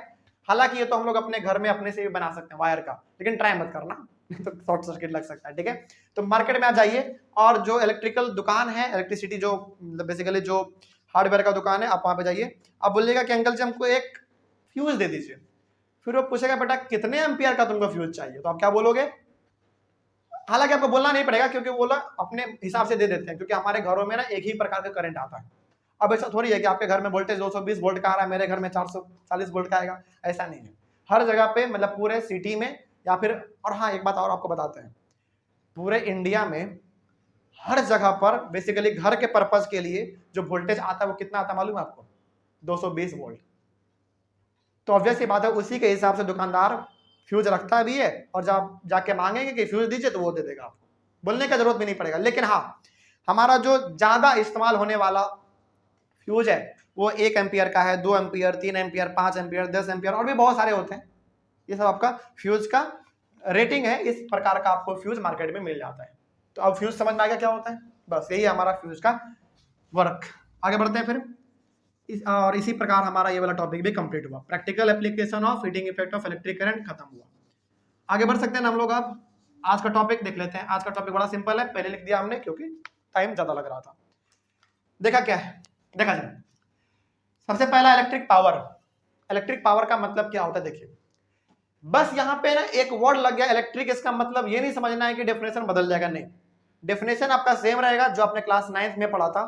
हालांकि ये तो हम लोग अपने घर में अपने से भी बना सकते हैं वायर का, लेकिन ट्राई मत करना, तो शॉर्ट सर्किट लग सकता है। ठीक है, तो मार्केट में आ जाइए, और जो इलेक्ट्रिकल दुकान है, इलेक्ट्रिसिटी जो बेसिकली जो हार्डवेयर का दुकान है, आप वहां पे जाइए, आप बोलिएगा कि अंकल जी हमको एक फ्यूज दे दीजिए। फिर वो पूछेगा बेटा कितने एम्पियर का तुमको फ्यूज चाहिए, तो आप क्या बोलोगे? हालांकि आपको बोलना नहीं पड़ेगा, क्योंकि वो लोग अपने हिसाब से दे देते हैं, क्योंकि हमारे घरों में ना एक ही प्रकार का करंट आता है। अब ऐसा थोड़ी है कि आपके घर में वोल्टेज 220 वोल्ट का आ रहा है, मेरे घर में 440 वोल्ट का आएगा, ऐसा नहीं है। हर जगह पे, मतलब पूरे सिटी में, या फिर, और हाँ एक बात और आपको बताते हैं, पूरे इंडिया में हर जगह पर बेसिकली घर के पर्पज के लिए जो वोल्टेज आता है वो कितना आता है मालूम है आपको? 220 वोल्ट। तो ऑब्वियस सी बात है, उसी के हिसाब से दुकानदार फ्यूज रखता भी है, और जब जाके मांगेंगे कि फ्यूज दीजिए तो वो दे देगा, आपको बोलने का जरूरत भी नहीं पड़ेगा। लेकिन हाँ, हमारा जो ज्यादा इस्तेमाल होने वाला फ्यूज है वो 1 एम्पियर का है, 2 एम्पियर, 3 एम्पियर, 5 एम्पियर, 10 एम्पियर, और भी बहुत सारे होते हैं। ये सब आपका फ्यूज का रेटिंग है, इस प्रकार का आपको फ्यूज मार्केट में मिल जाता है। तो अब फ्यूज समझ में आ गया क्या होता है? बस यही हमारा फ्यूज का वर्क। आगे बढ़ते हैं फिर, और इसी प्रकार हमारा ये वाला टॉपिक भी कंप्लीट हुआ। Practical application of heating effect of electric current खत्म हुआ। आगे बढ़ सकते हैं ना हम लोग। अब आज का टॉपिक देख लेते हैं। आज का टॉपिक बड़ा सिंपल है, पहले लिख दिया हमने क्योंकि टाइम ज्यादा लग रहा था। देखा क्या है, देखा जाए। सबसे पहला इलेक्ट्रिक पावर। इलेक्ट्रिक पावर का मतलब क्या होता है देखिए, बस यहाँ पे ना एक वर्ड लग गया इलेक्ट्रिक, इसका मतलब ये नहीं समझना है कि डेफिनेशन बदल जाएगा, नहीं, डेफिनेशन आपका सेम रहेगा जो आपने क्लास 9th में पढ़ा था।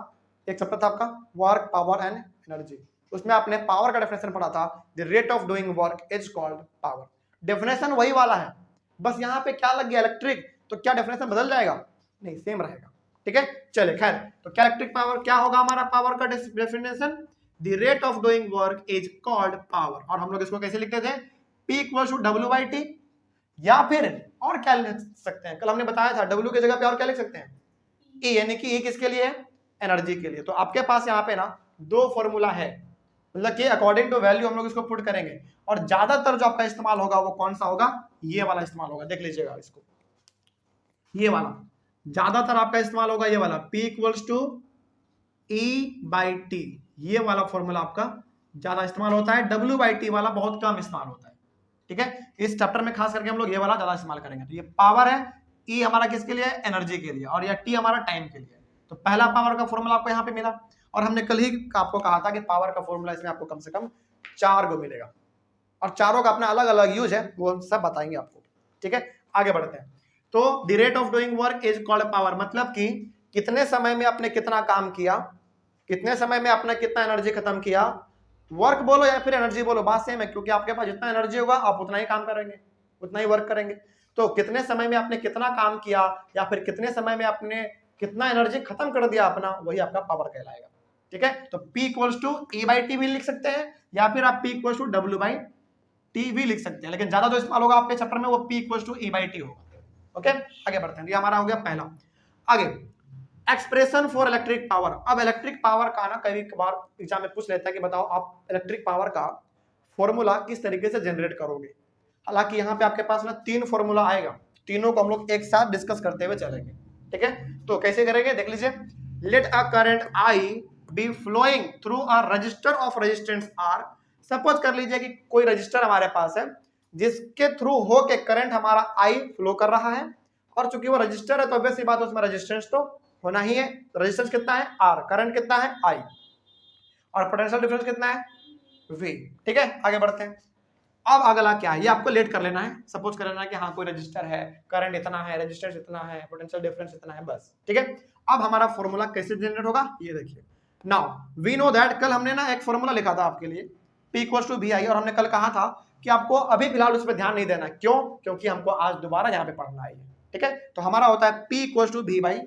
एक चैप्टर था आपका वर्क, पावर एंड एनर्जी, उसमें आपने पावर का डेफिनेशन पढ़ा था, the rate of doing work is called power. Definition वही वाला है, बस यहाँ पे क्या लग गया इलेक्ट्रिक, तो क्या डेफिनेशन बदल जाएगा? नहीं, सेम रहेगा। ठीक है, चले खैर, तो क्या इलेक्ट्रिक पावर क्या होगा हमारा पावर का definition? The rate of doing work is called power. और हम लोग इसको कैसे लिखते थे? P इक्वल टू W/T, या फिर और क्या लिख सकते हैं, कल हमने बताया था W की जगह पे और क्या लिख सकते हैं? E, यानी कि E किसके लिए है? एनर्जी के लिए। तो आपके पास यहाँ पे ना दो फॉर्मूला है, मतलब कि अकॉर्डिंग टू वैल्यू हम लोग इसको पुट करेंगे, और ज्यादातर जो आपका इस्तेमाल होगा वो कौन सा होगा? ये वाला इस्तेमाल होगा। देख लीजिएगा इसको, ये वाला ज्यादातर आपका इस्तेमाल होगा, ये वाला P इक्वल्स टू E/T, ये वाला फॉर्मूला आपका ज्यादा इस्तेमाल होता है। W/T वाला बहुत कम इस्तेमाल होता है। ठीक है, इस चैप्टर में खास करके हम लोग ये वाला ज्यादा इस्तेमाल करेंगे। तो ये पावर है, E हमारा किसके लिए? एनर्जी के लिए, और ये T हमारा टाइम के लिए। तो पहला पावर का फॉर्मूला आपको यहाँ पे मिला, और हमने कल ही आपको कहा था कि पावर का फॉर्मूला इसमें आपको कम से कम 4 गो मिलेगा, और चारों का अपना अलग अलग यूज है, वो हम सब बताएंगे आपको। ठीक है, आगे बढ़ते हैं। तो the rate of doing work is called power, मतलब कि कितने समय में आपने कितना काम किया, कितने समय में आपने कितना एनर्जी खत्म किया। वर्क बोलो या फिर एनर्जी बोलो, बात सेम है, क्योंकि आपके पास जितना एनर्जी होगा आप उतना ही काम करेंगे, उतना ही वर्क करेंगे। तो कितने समय में आपने कितना काम किया या फिर कितने समय में आपने कितना एनर्जी खत्म कर दिया अपना, वही आपका पावर कहलाएगा। ठीक है, तो P equals to E by T भी लिख सकते हैं या फिर आप P equals to W by T भी लिख सकते हैं, लेकिन ज्यादा जो इस्तेमाल होगा आपके चैप्टर में वो P equals to E by T होगा। ओके, आगे बढ़ते हैं। ये हमारा हो गया पहला। आगे एक्सप्रेशन फॉर इलेक्ट्रिक पावर। अब इलेक्ट्रिक पावर का ना कभी कभार एग्जाम में पूछ लेता है कि बताओ आप इलेक्ट्रिक पावर का फॉर्मूला किस तरीके से जनरेट करोगे। हालांकि यहाँ पे आपके पास ना 3 फॉर्मूला आएगा, तीनों को हम लोग एक साथ डिस्कस करते हुए चलेंगे। ठीक है, तो कैसे करेंगे देख लीजिए। Let a current I be flowing through a resistor of resistance R. Suppose कर लीजिए कि कोई रजिस्टर हमारे पास है जिसके थ्रू हो के करंट हमारा आई फ्लो कर रहा है, और चूंकि वो रजिस्टर है तो ऑब्वियस सी बात है उसमें रेजिस्टेंस तो होना ही है। रेजिस्टेंस कितना है आर, करंट कितना है आई, और पोटेंशियल डिफरेंस कितना है वी। ठीक है, आगे बढ़ते हैं। अब अगला क्या है, ये आपको लेट कर लेना है। सपोज कर लेना है कि हाँ कोई रजिस्टर है, करंट इतना है, रेजिस्टेंस इतना है, पोटेंशियल डिफरेंस इतना है, बस। ठीक है, अब हमारा फॉर्मूला कैसे जनरेट होगा ये देखिए। नाउ वी नो दैट, कल हमने ना एक फॉर्मूला लिखा था आपके लिए P इक्वल्स टू VI, और हमने कल कहा था कि आपको अभी फिलहाल उस पर ध्यान नहीं देना। क्यों? क्योंकि हमको आज दोबारा यहाँ पे पढ़ना है। ठीक है, तो हमारा होता है P equals to V by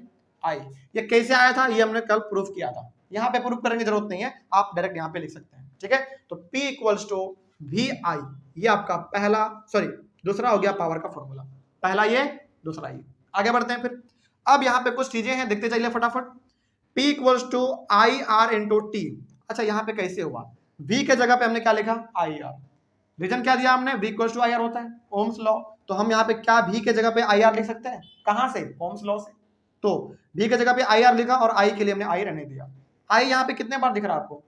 I. ये कैसे आया था ये हमने कल प्रूफ किया था, यहाँ पे प्रूफ करने की जरूरत नहीं है, आप डायरेक्ट यहाँ पे लिख सकते हैं। ठीक है, तो P इक्वल्स टू VI, ये आपका पहला दूसरा हो गया पावर का फॉर्मूला। पहला ये, दूसरा ये। आगे बढ़ते हैं फिर। अब यहाँ पे कुछ चीजें हैं, देखते चलिए फटाफट। P equals to IR into T. अच्छा, यहाँ पे कैसे हुआ? V के जगह पे हमने क्या लिखा IR। रीजन क्या दिया हमने? V इक्वल्स टू IR होता है, ओम्स लॉ। तो हम यहाँ पे क्या V के जगह पे IR लिख सकते हैं? कहां से? ओम्स लॉ से। तो V के जगह पे IR लिखा और I के लिए हमने I रहने दिया। I यहाँ पे कितने बार दिख रहा है आपको?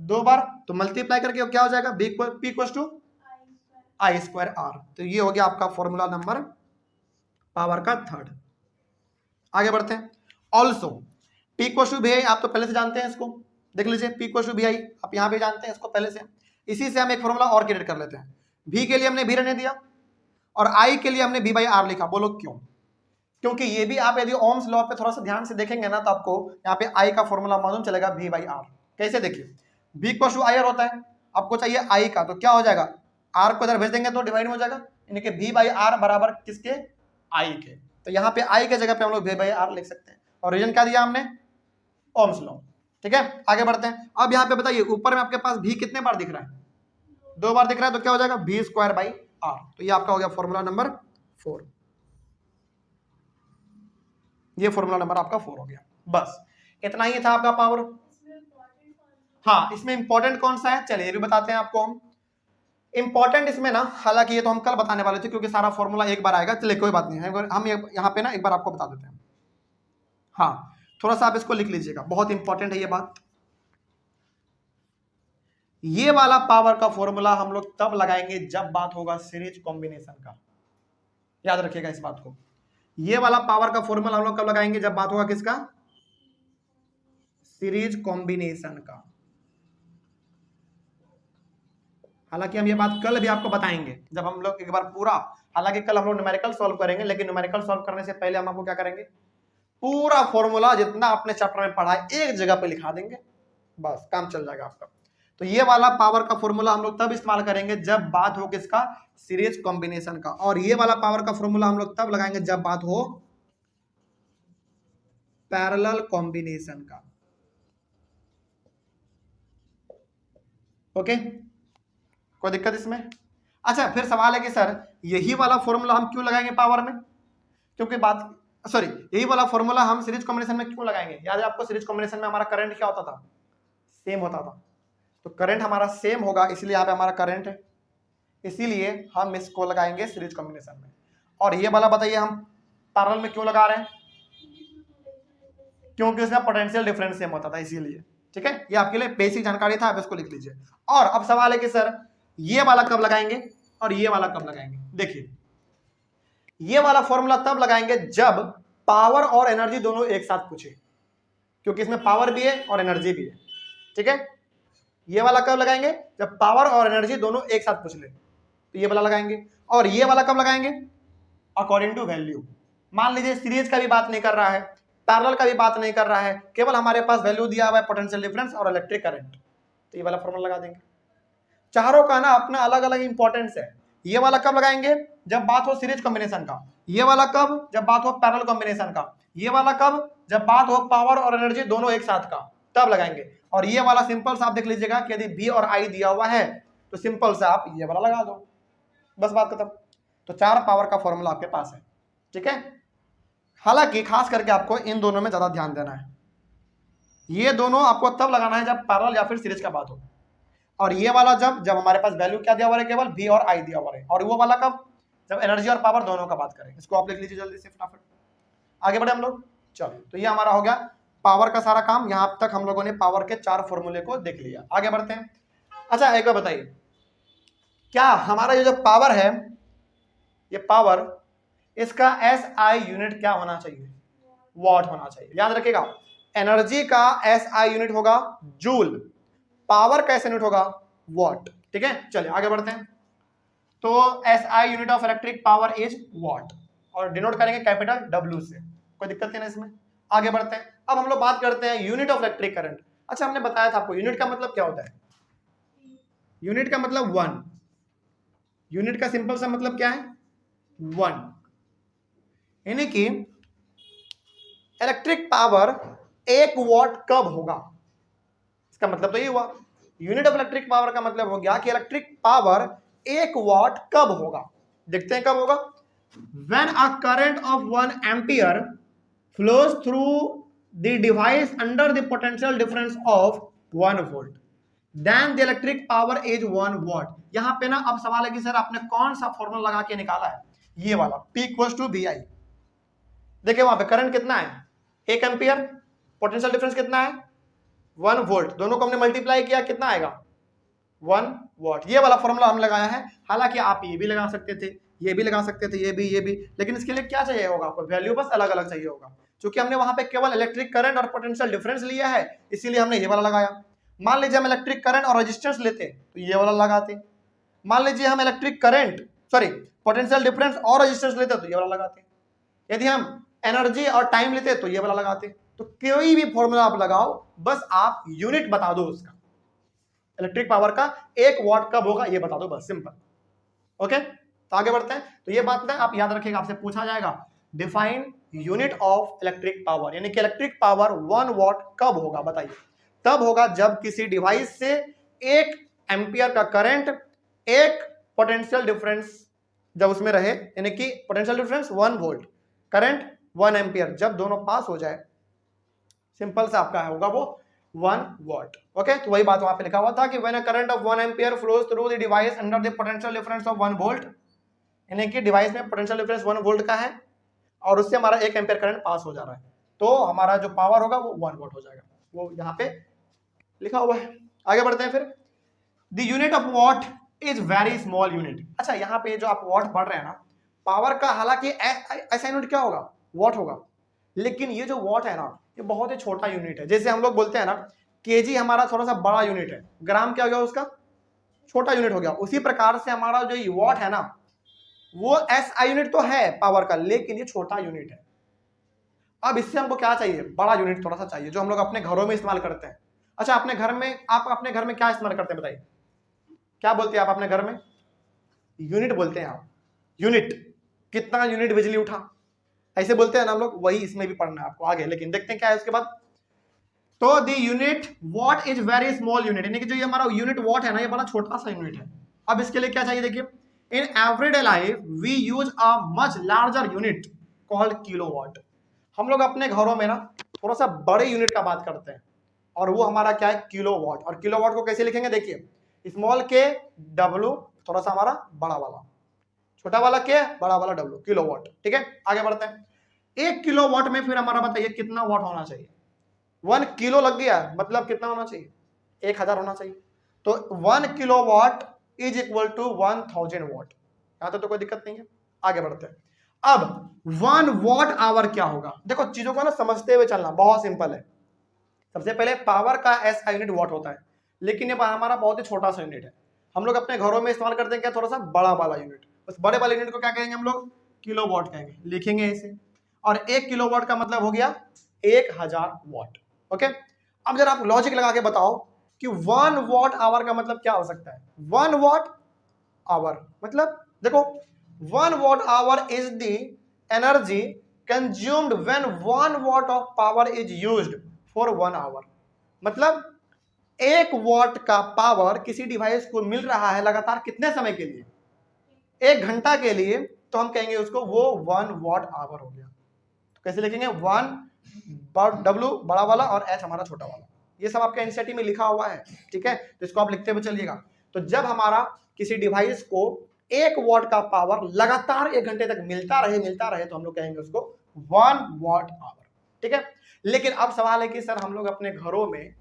2 बार। तो मल्टीप्लाई करके क्या हो जाएगा? P equals to I square R. तो ये हो गया आपका फॉर्मूला नंबर पावर का थर्ड। आगे बढ़ते हैं। Also P equals to VI, आप तो पहले से जानते हैं इसको, देख लीजिए। P इक्वल्स टू VI आप यहाँ पे जानते हैं इसको पहले से। इसी से हम एक फॉर्मूला और क्रिएट कर लेते हैं। V के लिए हमने V रहने दिया और I के लिए हमने V बाई आर लिखा। बोलो क्यों? क्योंकि ये भी आप यदि ओम्स लॉ पे थोड़ा सा ध्यान से देखेंगे ना तो आपको यहाँ पे I का फॉर्मूला मालूम चलेगा V बाई आर। कैसे? देखिए, V इक्वल्स टू IR होता है, आपको चाहिए I का, तो क्या हो जाएगा? R को इधर भेज देंगे तो डिवाइड हो जाएगा, यानी कि V बाई आर बराबर किसके? I के। तो यहाँ पे I के जगह पे हम लोग V बाई आर लिख सकते हैं। और रीजन क्या दिया हमने? Ohm's law. ठीक है, आगे बढ़ते हैं। अब यहाँ पे बताइए, ऊपर में आपके पास V कितने बार दिख रहा है? 2 बार दिख रहा है, तो क्या हो जाएगा? V square by R. तो ये आपका हो गया फॉर्मूला नंबर 4। ये फॉर्मूला नंबर आपका 4 हो गया। बस इतना ही था आपका पावर। हाँ, इसमें इंपॉर्टेंट कौन सा है चलिए ये भी बताते हैं आपको हम। इंपॉर्टेंट इसमें ना, हालांकि ये तो हम कल बताने वाले थे क्योंकि सारा फॉर्मूला एक बार आएगा, चलिए कोई बात नहीं है, हम यहाँ पे ना एक बार आपको बता देते हैं। हाँ, थोड़ा सा आप इसको लिख लीजिएगा, बहुत इंपॉर्टेंट है ये बात। ये वाला पावर का फॉर्मूला हम लोग तब लगाएंगे जब बात होगा सीरीज कॉम्बिनेशन का। याद रखिएगा इस बात को। ये वाला पावर का फॉर्मूला हम लोग कब लगाएंगे? जब बात होगा किसका? सीरीज कॉम्बिनेशन का। हालांकि हम ये बात कल भी आपको बताएंगे जब हम लोग एक बार पूरा, हालांकि कल हम लोग न्यूमेरिकल सॉल्व करेंगे, लेकिन न्यूमेरिकल सॉल्व करने से पहले हम आपको क्या करेंगे? पूरा फॉर्मूला जितना आपने चैप्टर में पढ़ा है एक जगह पे लिखा देंगे, बस काम चल जाएगा आपका। तो ये वाला पावर का फॉर्मूला हम लोग तब इस्तेमाल करेंगे जब बात हो किसका? सीरीज कॉम्बिनेशन का। और ये वाला पावर का फॉर्मूला हम लोग तब लगाएंगे जब बात हो पैरेलल कॉम्बिनेशन का। ओके, कोई दिक्कत इसमें? अच्छा, फिर सवाल है कि सर यही वाला फॉर्मूला हम क्यों लगाएंगे पावर में? क्योंकि यही वाला फॉर्मूला हम सीरीज कॉम्बिनेशन में क्यों लगाएंगे? याद है आपको, सीरीज कॉम्बिनेशन में हमारा करंट क्या होता था? सेम होता था। तो करंट हमारा सेम होगा, इसलिए यहाँ पे हमारा करंट है, इसीलिए हम इसको लगाएंगे सीरीज कॉम्बिनेशन में। और ये वाला बताइए हम पैरेलल में क्यों लगा रहे हैं? क्योंकि उसमें पोटेंशियल डिफरेंस सेम होता था, इसीलिए। ठीक है, ये आपके लिए बेसिक जानकारी था, आप इसको लिख लीजिए। और अब सवाल है कि सर ये वाला कब लगाएंगे और ये वाला कब लगाएंगे? देखिए, ये वाला फॉर्मूला तब लगाएंगे जब पावर और एनर्जी दोनों एक साथ पूछे, क्योंकि इसमें पावर भी है और एनर्जी भी है। ठीक है, ये वाला कब लगाएंगे? जब पावर और एनर्जी दोनों एक साथ पूछ ले, तो ये वाला लगाएंगे। और ये वाला कब लगाएंगे? According to value. मान लीजिए सीरीज का भी बात नहीं कर रहा है, पैरेलल का भी बात नहीं कर रहा है, केवल हमारे पास वैल्यू दिया हुआ है पोटेंशियल डिफरेंस और इलेक्ट्रिक करंट, तो ये वाला फॉर्मूला लगा देंगे। चारों का ना अपना अलग अलग इंपॉर्टेंस है। ये वाला कब लगाएंगे? जब बात हो सीरीज कॉम्बिनेशन का। ये वाला कब? जब बात हो पैरेलल कॉम्बिनेशन का। ये वाला कब? जब बात हो पावर और एनर्जी दोनों एक साथ का, तब लगाएंगे। और ये वाला सिंपल सा आप देख लीजिएगा कि यदि बी और आई दिया हुआ है तो सिंपल से आप ये वाला लगा दो, बस बात खत्म। तो 4 पावर का फॉर्मूला आपके पास है, ठीक है। हालांकि खास करके आपको इन दोनों में ज्यादा ध्यान देना है। ये दोनों आपको तब लगाना है जब पैरेलल या फिर सीरीज का बात हो, और ये वाला जब हमारे पास वैल्यू क्या दिया हुआ है, केवल बी और आई दिया हुआ है। और वो वाला कब? जब एनर्जी और पावर दोनों का बात करें। इसको आप लिख लीजिए जल्दी से फटाफट, आगे बढ़े हम लोग। चलो, तो ये हमारा हो गया पावर का सारा काम। यहां तक हम लोगों ने पावर के 4 फॉर्मूले को देख लिया, आगे बढ़ते हैं। अच्छा, एक बार बताइए, क्या हमारा ये जो पावर है, ये पावर, इसका एसआई यूनिट क्या होना चाहिए? वॉट होना चाहिए। याद रखिएगा, एनर्जी का एसआई यूनिट होगा जूल, पावर का एसआई यूनिट होगा वॉट, ठीक है। चलिए आगे बढ़ते हैं। तो SI unit of electric power is what, और डिनोट करेंगे कैपिटल डब्ल्यू से, कोई दिक्कत नहीं ना इसमें। आगे बढ़ते हैं। अब हम लोग बात करते हैं यूनिट ऑफ इलेक्ट्रिक करंट। अच्छा, हमने बताया था आपको यूनिट का मतलब क्या होता है। यूनिट का मतलब 1, यूनिट का सिंपल सा मतलब क्या है? 1, यानी कि इलेक्ट्रिक पावर 1 वॉट कब होगा, इसका मतलब तो ये हुआ। यूनिट ऑफ इलेक्ट्रिक पावर का मतलब हो गया कि इलेक्ट्रिक पावर 1 वॉट कब होगा। देखते हैं कब होगा। When a current of 1 ampere flows through the device under the potential difference of 1 volt, then the electric power is 1 watt। यहां पे ना अब सवाल है कि सर आपने कौन सा फॉर्मूला लगा के निकाला है? ये वाला, P इक्वल्स टू VI। देखिए वहां पे करंट कितना है? 1 एम्पियर, पोटेंशियल डिफरेंस कितना है? 1 वोल्ट, दोनों को हमने मल्टीप्लाई किया, कितना आएगा? 1 वॉट। ये वाला फॉर्मूला हम लगाया है। हालांकि आप ये भी लगा सकते थे, ये भी लगा सकते थे, ये भी, लेकिन इसके लिए क्या चाहिए होगा आपको? वैल्यू बस अलग अलग चाहिए होगा। क्योंकि हमने वहां पे केवल इलेक्ट्रिक करंट और पोटेंशियल डिफरेंस लिया है, इसीलिए हमने ये वाला लगाया। मान लीजिए हम इलेक्ट्रिक करंट और रेजिस्टेंस लेते तो ये वाला लगाते। मान लीजिए हम इलेक्ट्रिक करंट पोटेंशियल डिफरेंस और रेजिस्टेंस लेते तो ये वाला लगाते। यदि हम एनर्जी और टाइम लेते तो ये वाला लगाते। तो कोई भी फॉर्मूला आप लगाओ, बस आप यूनिट बता दो उसका, इलेक्ट्रिक पावर का 1 वॉट कब होगा ये बता दो, बस सिंपल। ओके, तो आगे बढ़ते हैं। तो ये बात ना आप याद रखिएगा, आपसे पूछा जाएगा define unit of electric power, यानी कि इलेक्ट्रिक पावर 1 वॉट कब होगा, बताइए। तब होगा जब किसी डिवाइस से 1 एम्पियर का करंट, 1 पोटेंशियल डिफरेंस जब उसमें रहे, यानी कि potential difference 1 volt, current 1 ampere, जब दोनों पास हो जाए, सिंपल सा आपका होगा वो 1 वॉट। ओके, तो वही बात वहां पे लिखा हुआ था कि when a current of 1 ampere flows through the device under the potential difference of 1 volt, यानी कि डिवाइस में पोटेंशियल डिफरेंस 1 वोल्ट का है और उससे हमारा 1 एम्पियर करंट पास हो जा रहा है, तो हमारा जो पावर होगा वो 1 वॉट हो जाएगा। वो यहाँ पे लिखा हुआ है। आगे बढ़ते हैं फिर। The unit of what is very small unit. अच्छा, यहाँ पे जो आप वॉट पढ़ रहे हैं ना, पावर का हालांकि ऐसा यूनिट क्या होगा? वॉट होगा, लेकिन ये जो वॉट है ना, ये बहुत ही छोटा यूनिट है। जैसे हम लोग बोलते हैं ना केजी हमारा थोड़ा सा बड़ा यूनिट है, ग्राम क्या हो गया उसका? छोटा यूनिट हो गया। उसी प्रकार से हमारा जो वॉट है ना, वो एसआई यूनिट तो है पावर का, लेकिन ये छोटा यूनिट है। अब इससे हमको क्या चाहिए? बड़ा यूनिट थोड़ा सा चाहिए, जो हम लोग अपने घरों में इस्तेमाल करते हैं। अच्छा, अपने घर में, आप अपने घर में क्या इस्तेमाल करते हैं बताइए? क्या बोलते हैं आप अपने घर में? यूनिट बोलते हैं आप। यूनिट, कितना यूनिट बिजली उठा, ऐसे बोलते हैं ना हम लोग। वही इसमें भी पढ़ना है आपको आगे, लेकिन देखते हैं क्या है उसके बाद। तो the unit what is very small unit, यानी कि जो ये हमारा यूनिट वॉट है ना, ये बड़ा छोटा सा यूनिट है। अब इसके लिए क्या चाहिए? देखिए, in everyday life we use a much larger unit called kilowatt. हम लोग अपने घरों में ना थोड़ा सा बड़े यूनिट का बात करते हैं, और वो हमारा क्या है? किलोवाट। और किलोवाट को कैसे लिखेंगे? देखिए, स्मॉल के डब्ल्यू, थोड़ा सा हमारा बड़ा वाला, छोटा वाला के, बड़ा वाला डब्ल्यू, किलोवाट। ठीक है, आगे बढ़ते हैं। 1 किलोवाट में फिर हमारा बताइए कितना वाट होना चाहिए? 1 किलो लग गया, मतलब कितना होना चाहिए? 1000 होना चाहिए। तो 1 किलोवाट इज इक्वल टू 1000 वाट। यहां तो कोई दिक्कत नहीं है। आगे बढ़ते हैं। अब 1 वॉट आवर क्या होगा? देखो, चीजों को ना समझते हुए चलना, बहुत सिंपल है। सबसे पहले पावर का एसआई यूनिट वॉट होता है, लेकिन ये हमारा बहुत ही छोटा सा यूनिट है। हम लोग अपने घरों में इस्तेमाल करते हैं क्या? थोड़ा सा बड़ा वाला यूनिट। उस बड़े वाले यूनिट को क्या कहेंगे हम लोग? किलोवाट कहेंगे, लिखेंगे इसे। और 1 किलोवाट का मतलब हो गया 1000 वाट। ओके, अब जरा आप लॉजिक लगा के बताओ कि 1 वॉट आवर का मतलब क्या हो सकता है? 1 वॉट आवर मतलब देखो 1 watt hour is the energy consumed when 1 watt of power is used for 1 hour। मतलब 1 वॉट का पावर किसी डिवाइस को मिल रहा है लगातार कितने समय के लिए, 1 घंटा के लिए, तो हम कहेंगे उसको वो 1 वॉट आवर हो गया। तो कैसे लिखेंगे, 1 W बड़ा वाला और H हमारा छोटा वाला। ये सब आपके एनसीईआरटी में लिखा हुआ है, ठीक है, तो इसको आप लिखते हुए चलिएगा। तो जब हमारा किसी डिवाइस को 1 वॉट का पावर लगातार 1 घंटे तक मिलता रहे तो हम लोग कहेंगे उसको 1 वॉट आवर, ठीक है। लेकिन अब सवाल है कि सर हम लोग अपने घरों में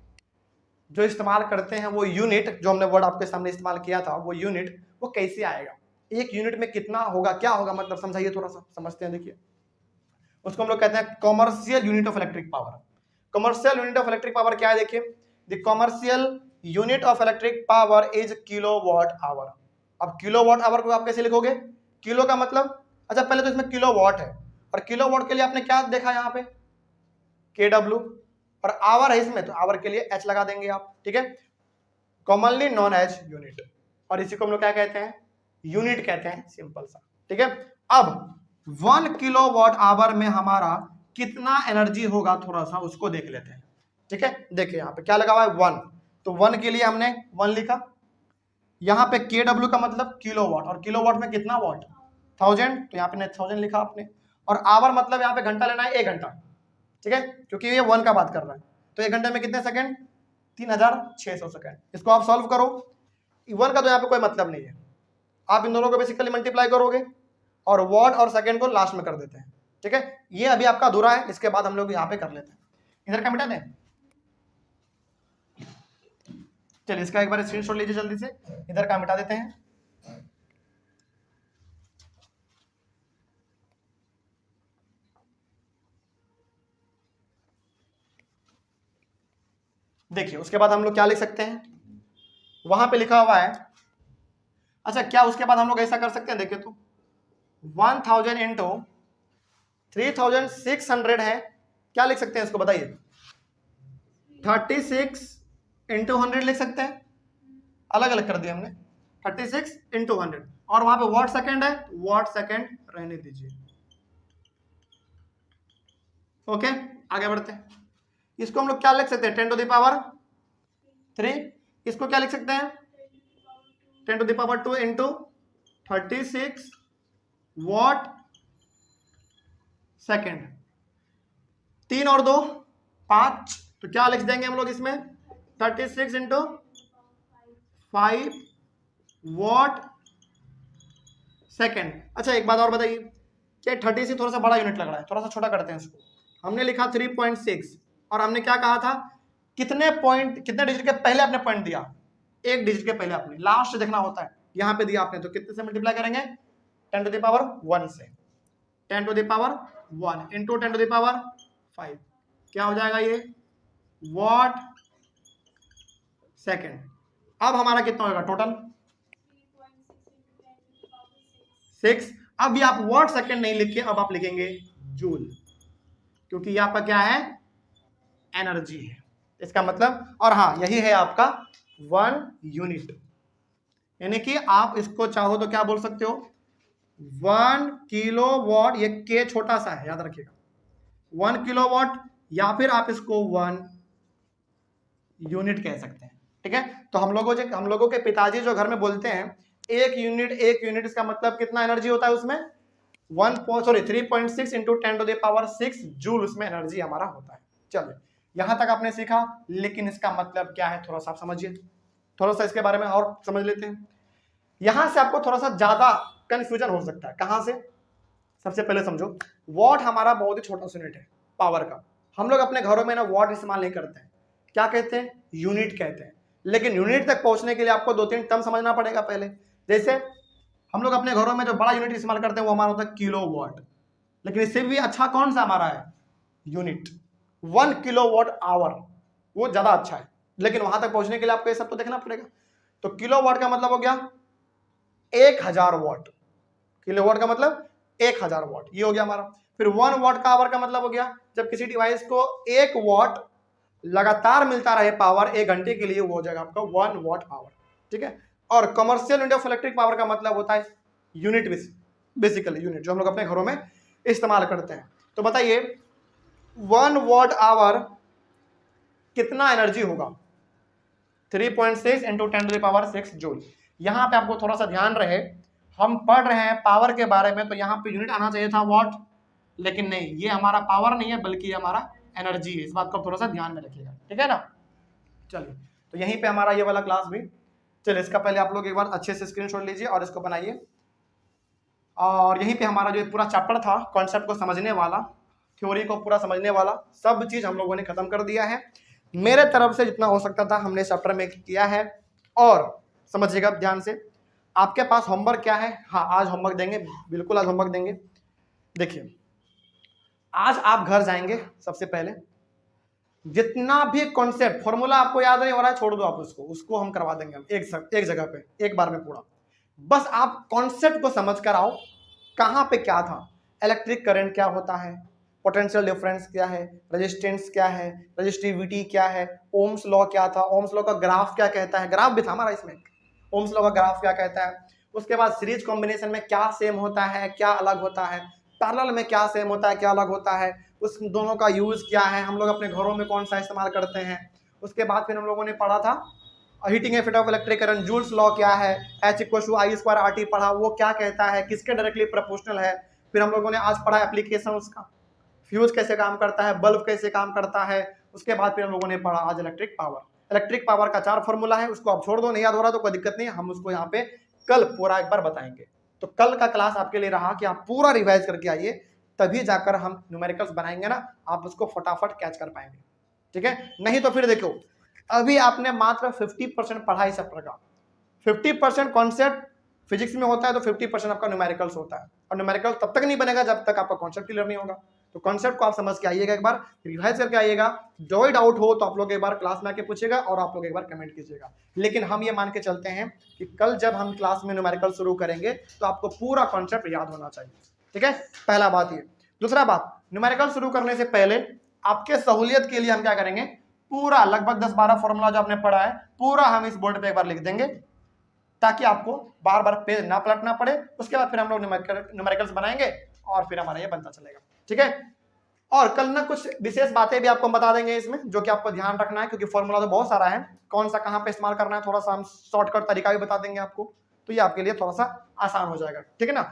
जो इस्तेमाल करते हैं वो यूनिट, जो हमने वर्ड आपके सामने इस्तेमाल किया था, वो यूनिट वो कैसे आएगा, एक यूनिट में कितना होगा, क्या होगा, मतलब समझाइए, थोड़ा सा समझते हैं। देखिए उसको हम लोग कहते हैं commercial unit of electric power. Commercial unit of electric power क्या है, देखिए the commercial unit of electric power is kilowatt hour. अब किलोवाट आवर को आप कैसे लिखोगे, किलो का मतलब, अच्छा पहले तो इसमें किलोवाट है, और किलोवाट के लिए आपने क्या देखा यहाँ पे, KW, और आवर है इसमें, तो आवर के लिए H लगा देंगे आप, ठीक है, कॉमनली नॉन एज यूनिट, और इसी को हम लोग क्या कहते हैं, यूनिट कहते हैं, सिंपल सा, ठीक है। अब 1 किलोवाट आवर में हमारा कितना एनर्जी होगा, थोड़ा सा उसको देख लेते हैं, ठीक है। देखिए यहाँ पे क्या लगा हुआ है 1, तो 1 के लिए हमने 1 लिखा, यहाँ पे KW का मतलब किलोवाट, और किलोवाट में कितना वाट, 1000, तो यहाँ पे 1000 लिखा आपने, और आवर मतलब यहाँ पे घंटा लेना है, 1 घंटा, ठीक है, क्योंकि ये 1 का बात कर रहा है, तो 1 घंटे में कितने सेकंड, 3600 सेकंड। इसको आप सॉल्व करो, 1 का तो यहाँ पे कोई मतलब नहीं है, आप इन दोनों को बेसिकली मल्टीप्लाई करोगे और वॉट और सेकंड को लास्ट में कर देते हैं, ठीक है। ये अभी आपका अधूरा है, इसके बाद हम लोग यहाँ पे कर लेते हैं। इधर का मिटा दें, चलिए इसका एक बार स्क्रीनशॉट लीजिए जल्दी से, इधर का मिटा देते हैं। देखिए उसके बाद हम लोग क्या लिख सकते हैं, वहां पे लिखा हुआ है, अच्छा क्या उसके बाद हम लोग ऐसा कर सकते हैं, देखिए तो 1000 इंटू 3600 है, क्या लिख सकते हैं इसको बताइए, 36 इंटू 100 लिख सकते हैं, अलग अलग कर दिया हमने, 36 इंटू 100, और वहां पे वॉट सेकंड है, वॉट सेकंड रहने दीजिए, ओके। आगे बढ़ते हैं, इसको हम लोग क्या लिख सकते हैं, 10 टू द पावर 3, इसको क्या लिख सकते हैं, 10 to the power 2 into 36 watt second, 3 और 2 5, तो क्या लिख देंगे हम लोग इसमें, 36 इंटू 5 वॉट सेकंड। अच्छा एक बात और बताइए, क्या 30 से थोड़ा सा बड़ा यूनिट लग रहा है, थोड़ा सा छोटा करते हैं इसको, हमने लिखा 3.6, और हमने क्या कहा था, कितने पॉइंट, कितने डिजिट के पहले आपने पॉइंट दिया, 1 डिजिट के पहले आपने लास्ट देखना होता है, यहाँ पे दिया आपने, तो कितने से मल्टीप्लाई करेंगे, 10 टू द पावर 1 से, 10 to the power 1 into 10 to the power 5, क्या हो जाएगा ये, वॉट सेकंड। अब हमारा कितना होगा टोटल, 6। अब भी आप वॉट सेकंड नहीं लिखे, अब आप लिखेंगे जूल, क्योंकि ये आपका क्या है, एनर्जी है, इसका मतलब, और हाँ यही है आपका 1 यूनिट, यानी कि आप इसको चाहो तो क्या बोल सकते हो, 1 किलोवाट, ये के छोटा सा है याद रखिएगा, 1 किलोवाट, या फिर आप इसको 1 यूनिट कह सकते हैं, ठीक है। तो हम लोगों के पिताजी जो घर में बोलते हैं 1 यूनिट, इसका मतलब कितना एनर्जी होता है उसमें, 3.6 into 10 to the power 6 joule उसमें एनर्जी हमारा होता है। चलिए यहां तक आपने सीखा, लेकिन इसका मतलब क्या है थोड़ा सा आप समझिए, थोड़ा सा इसके बारे में और समझ लेते हैं। यहां से आपको थोड़ा सा ज्यादा कंफ्यूजन हो सकता है, कहां से, सबसे पहले समझो, वॉट हमारा बहुत ही छोटा यूनिट है पावर का, हम लोग अपने घरों में ना वॉट इस्तेमाल नहीं करते हैं, क्या कहते हैं, यूनिट कहते हैं। लेकिन यूनिट तक पहुंचने के लिए आपको 2-3 टर्म समझना पड़ेगा पहले, जैसे हम लोग अपने घरों में जो बड़ा यूनिट इस्तेमाल करते हैं वो हमारा होता है किलोवाट, लेकिन इससे भी अच्छा कौन सा हमारा है, यूनिट, 1 किलोवाट आवर, वो ज्यादा अच्छा है, लेकिन वहां तक पहुंचने के लिए आपको ये सब तो देखना पड़ेगा। तो किलोवाट का मतलब हो गया 1000 वाट, किलोवाट का मतलब 1000 वाट, ये हो गया हमारा। फिर 1 वाट का आवर का मतलब हो गया जब किसी डिवाइस को 1 वाट लगातार मिलता रहे पावर 1 घंटे के लिए, वो हो जाएगा आपका 1 वाट आवर, ठीक है। और commercial unit of electric power का मतलब होता है यूनिट, बेसिकली यूनिट जो हम लोग अपने घरों में इस्तेमाल करते हैं। तो बताइए 1 वॉट आवर कितना एनर्जी होगा? 3.6 इंटू 10⁻6 जूल। यहां पे आपको थोड़ा सा ध्यान रहे, हम पढ़ रहे हैं पावर के बारे में, तो यहाँ पे यूनिट आना चाहिए था वॉट, लेकिन नहीं, ये हमारा पावर नहीं है बल्कि ये हमारा एनर्जी है। इस बात को थोड़ा सा ध्यान में रखिएगा, ठीक है ना। चलिए, तो यहीं पे हमारा ये वाला क्लास भी, चलिए इसका पहले आप लोग एक बार अच्छे से स्क्रीनशॉट लीजिए और इसको बनाइए। और यहीं पे हमारा जो पूरा चैप्टर था कॉन्सेप्ट को समझने वाला, थ्योरी को पूरा समझने वाला, सब चीज हम लोगों ने खत्म कर दिया है। मेरे तरफ से जितना हो सकता था हमने चैप्टर में किया है। और समझिएगा ध्यान से, आपके पास होमवर्क क्या है? हाँ, आज होमवर्क देंगे, बिल्कुल आज होमवर्क देंगे। देखिए, आज आप घर जाएंगे, सबसे पहले जितना भी कॉन्सेप्ट फॉर्मूला आपको याद नहीं हो रहा है, छोड़ दो आप उसको हम करवा देंगे एक जगह पे एक बार में पूरा। बस आप कॉन्सेप्ट को समझ कर आओ, कहां पे क्या था, इलेक्ट्रिक करंट क्या होता है, पोटेंशियल डिफरेंस क्या है, रेजिस्टेंस क्या है, रेजिस्टिविटी क्या है, ओम्स लॉ क्या था, ओम्स लॉ का ग्राफ क्या कहता है, ग्राफ भी था हमारा इसमें, ओम्स लॉ का ग्राफ क्या कहता है। उसके बाद सीरीज कॉम्बिनेशन में क्या सेम होता है, क्या अलग होता है, पैरेलल में क्या सेम होता है, क्या अलग होता है, उस दोनों का यूज क्या है, हम लोग अपने घरों में कौन सा इस्तेमाल करते हैं। उसके बाद फिर हम लोगों ने पढ़ा था heating effect of electric current, joules law क्या है, H=I²RT पढ़ा, वो क्या कहता है, किसके डायरेक्टली प्रोपोर्शनल है। फिर हम लोगों ने आज पढ़ा एप्लीकेशन उसका, फ्यूज कैसे काम करता है, बल्ब कैसे काम करता है। उसके बाद फिर हम लोगों ने पढ़ा आज इलेक्ट्रिक पावर का 4 फॉर्मूला है, उसको आप छोड़ दो, नहीं याद हो रहा तो कोई दिक्कत नहीं, हम उसको यहाँ पे कल पूरा एक बार बताएंगे। तो कल का क्लास आपके लिए रहा कि आप पूरा रिवाइज करके आइए, तभी जाकर हम न्यूमेरिकल्स बनाएंगे ना, आप उसको फटाफट कैच कर पाएंगे, ठीक है। नहीं तो फिर देखो, अभी आपने मात्र 50% पढ़ा इस चैप्टर का, 50% कॉन्सेप्ट फिजिक्स में होता है, तो 50% आपका न्यूमेरिकल्स होता है। और न्यूमेरिकल तब तक नहीं बनेगा जब तक आपका कॉन्सेप्ट क्लियर नहीं होगा। तो कॉन्सेप्ट को आप समझ के आइएगा, एक बार रिवाइज करके आइएगा। जो ही डाउट हो तो आप लोग एक बार क्लास में आके पूछेगा और आप लोग एक बार कमेंट कीजिएगा। लेकिन हम ये मान के चलते हैं कि कल जब हम क्लास में न्यूमेरिकल शुरू करेंगे तो आपको पूरा कॉन्सेप्ट याद होना चाहिए, ठीक है। पहला बात ये। दूसरा बात, न्यूमेरिकल शुरू करने से पहले आपके सहूलियत के लिए हम क्या करेंगे, पूरा लगभग 10-12 फॉर्मूला जो आपने पढ़ा है पूरा हम इस बोर्ड पे एक बार लिख देंगे, ताकि आपको बार बार पेज ना पलटना पड़े। उसके बाद फिर हम लोग न्यूमेरिकल्स बनाएंगे और फिर हमारा ये बनता चलेगा, ठीक है। और कल ना कुछ विशेष बातें भी आपको बता देंगे इसमें, जो कि आपको ध्यान रखना है, क्योंकि फॉर्मूला तो बहुत सारा है, कौन सा कहाँ पे इस्तेमाल करना है, थोड़ा सा हम शॉर्टकट तरीका भी बता देंगे आपको, तो ये आपके लिए थोड़ा सा आसान हो जाएगा, ठीक है ना।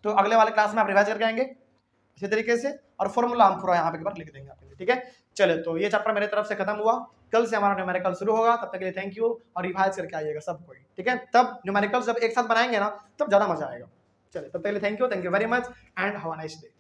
तो अगले वाले क्लास में आप रिवाइज करके आएंगे इसी तरीके से, और फॉर्मूला हम पूरा यहाँ पे एक बार लिख देंगे आपके लिए, ठीक है। चले, तो ये चैप्टर मेरे तरफ से खत्म हुआ, कल से हमारा न्यूमेरिकल शुरू होगा। तब तक के लिए थैंक यू, और रिवाइज करके आइएगा सब कोई, ठीक है। तब न्यूमेरिकल जब एक साथ बनाएंगे ना, तब ज्यादा मजा आएगा। चलिए, तब तक के लिए thank you very much and have a nice day.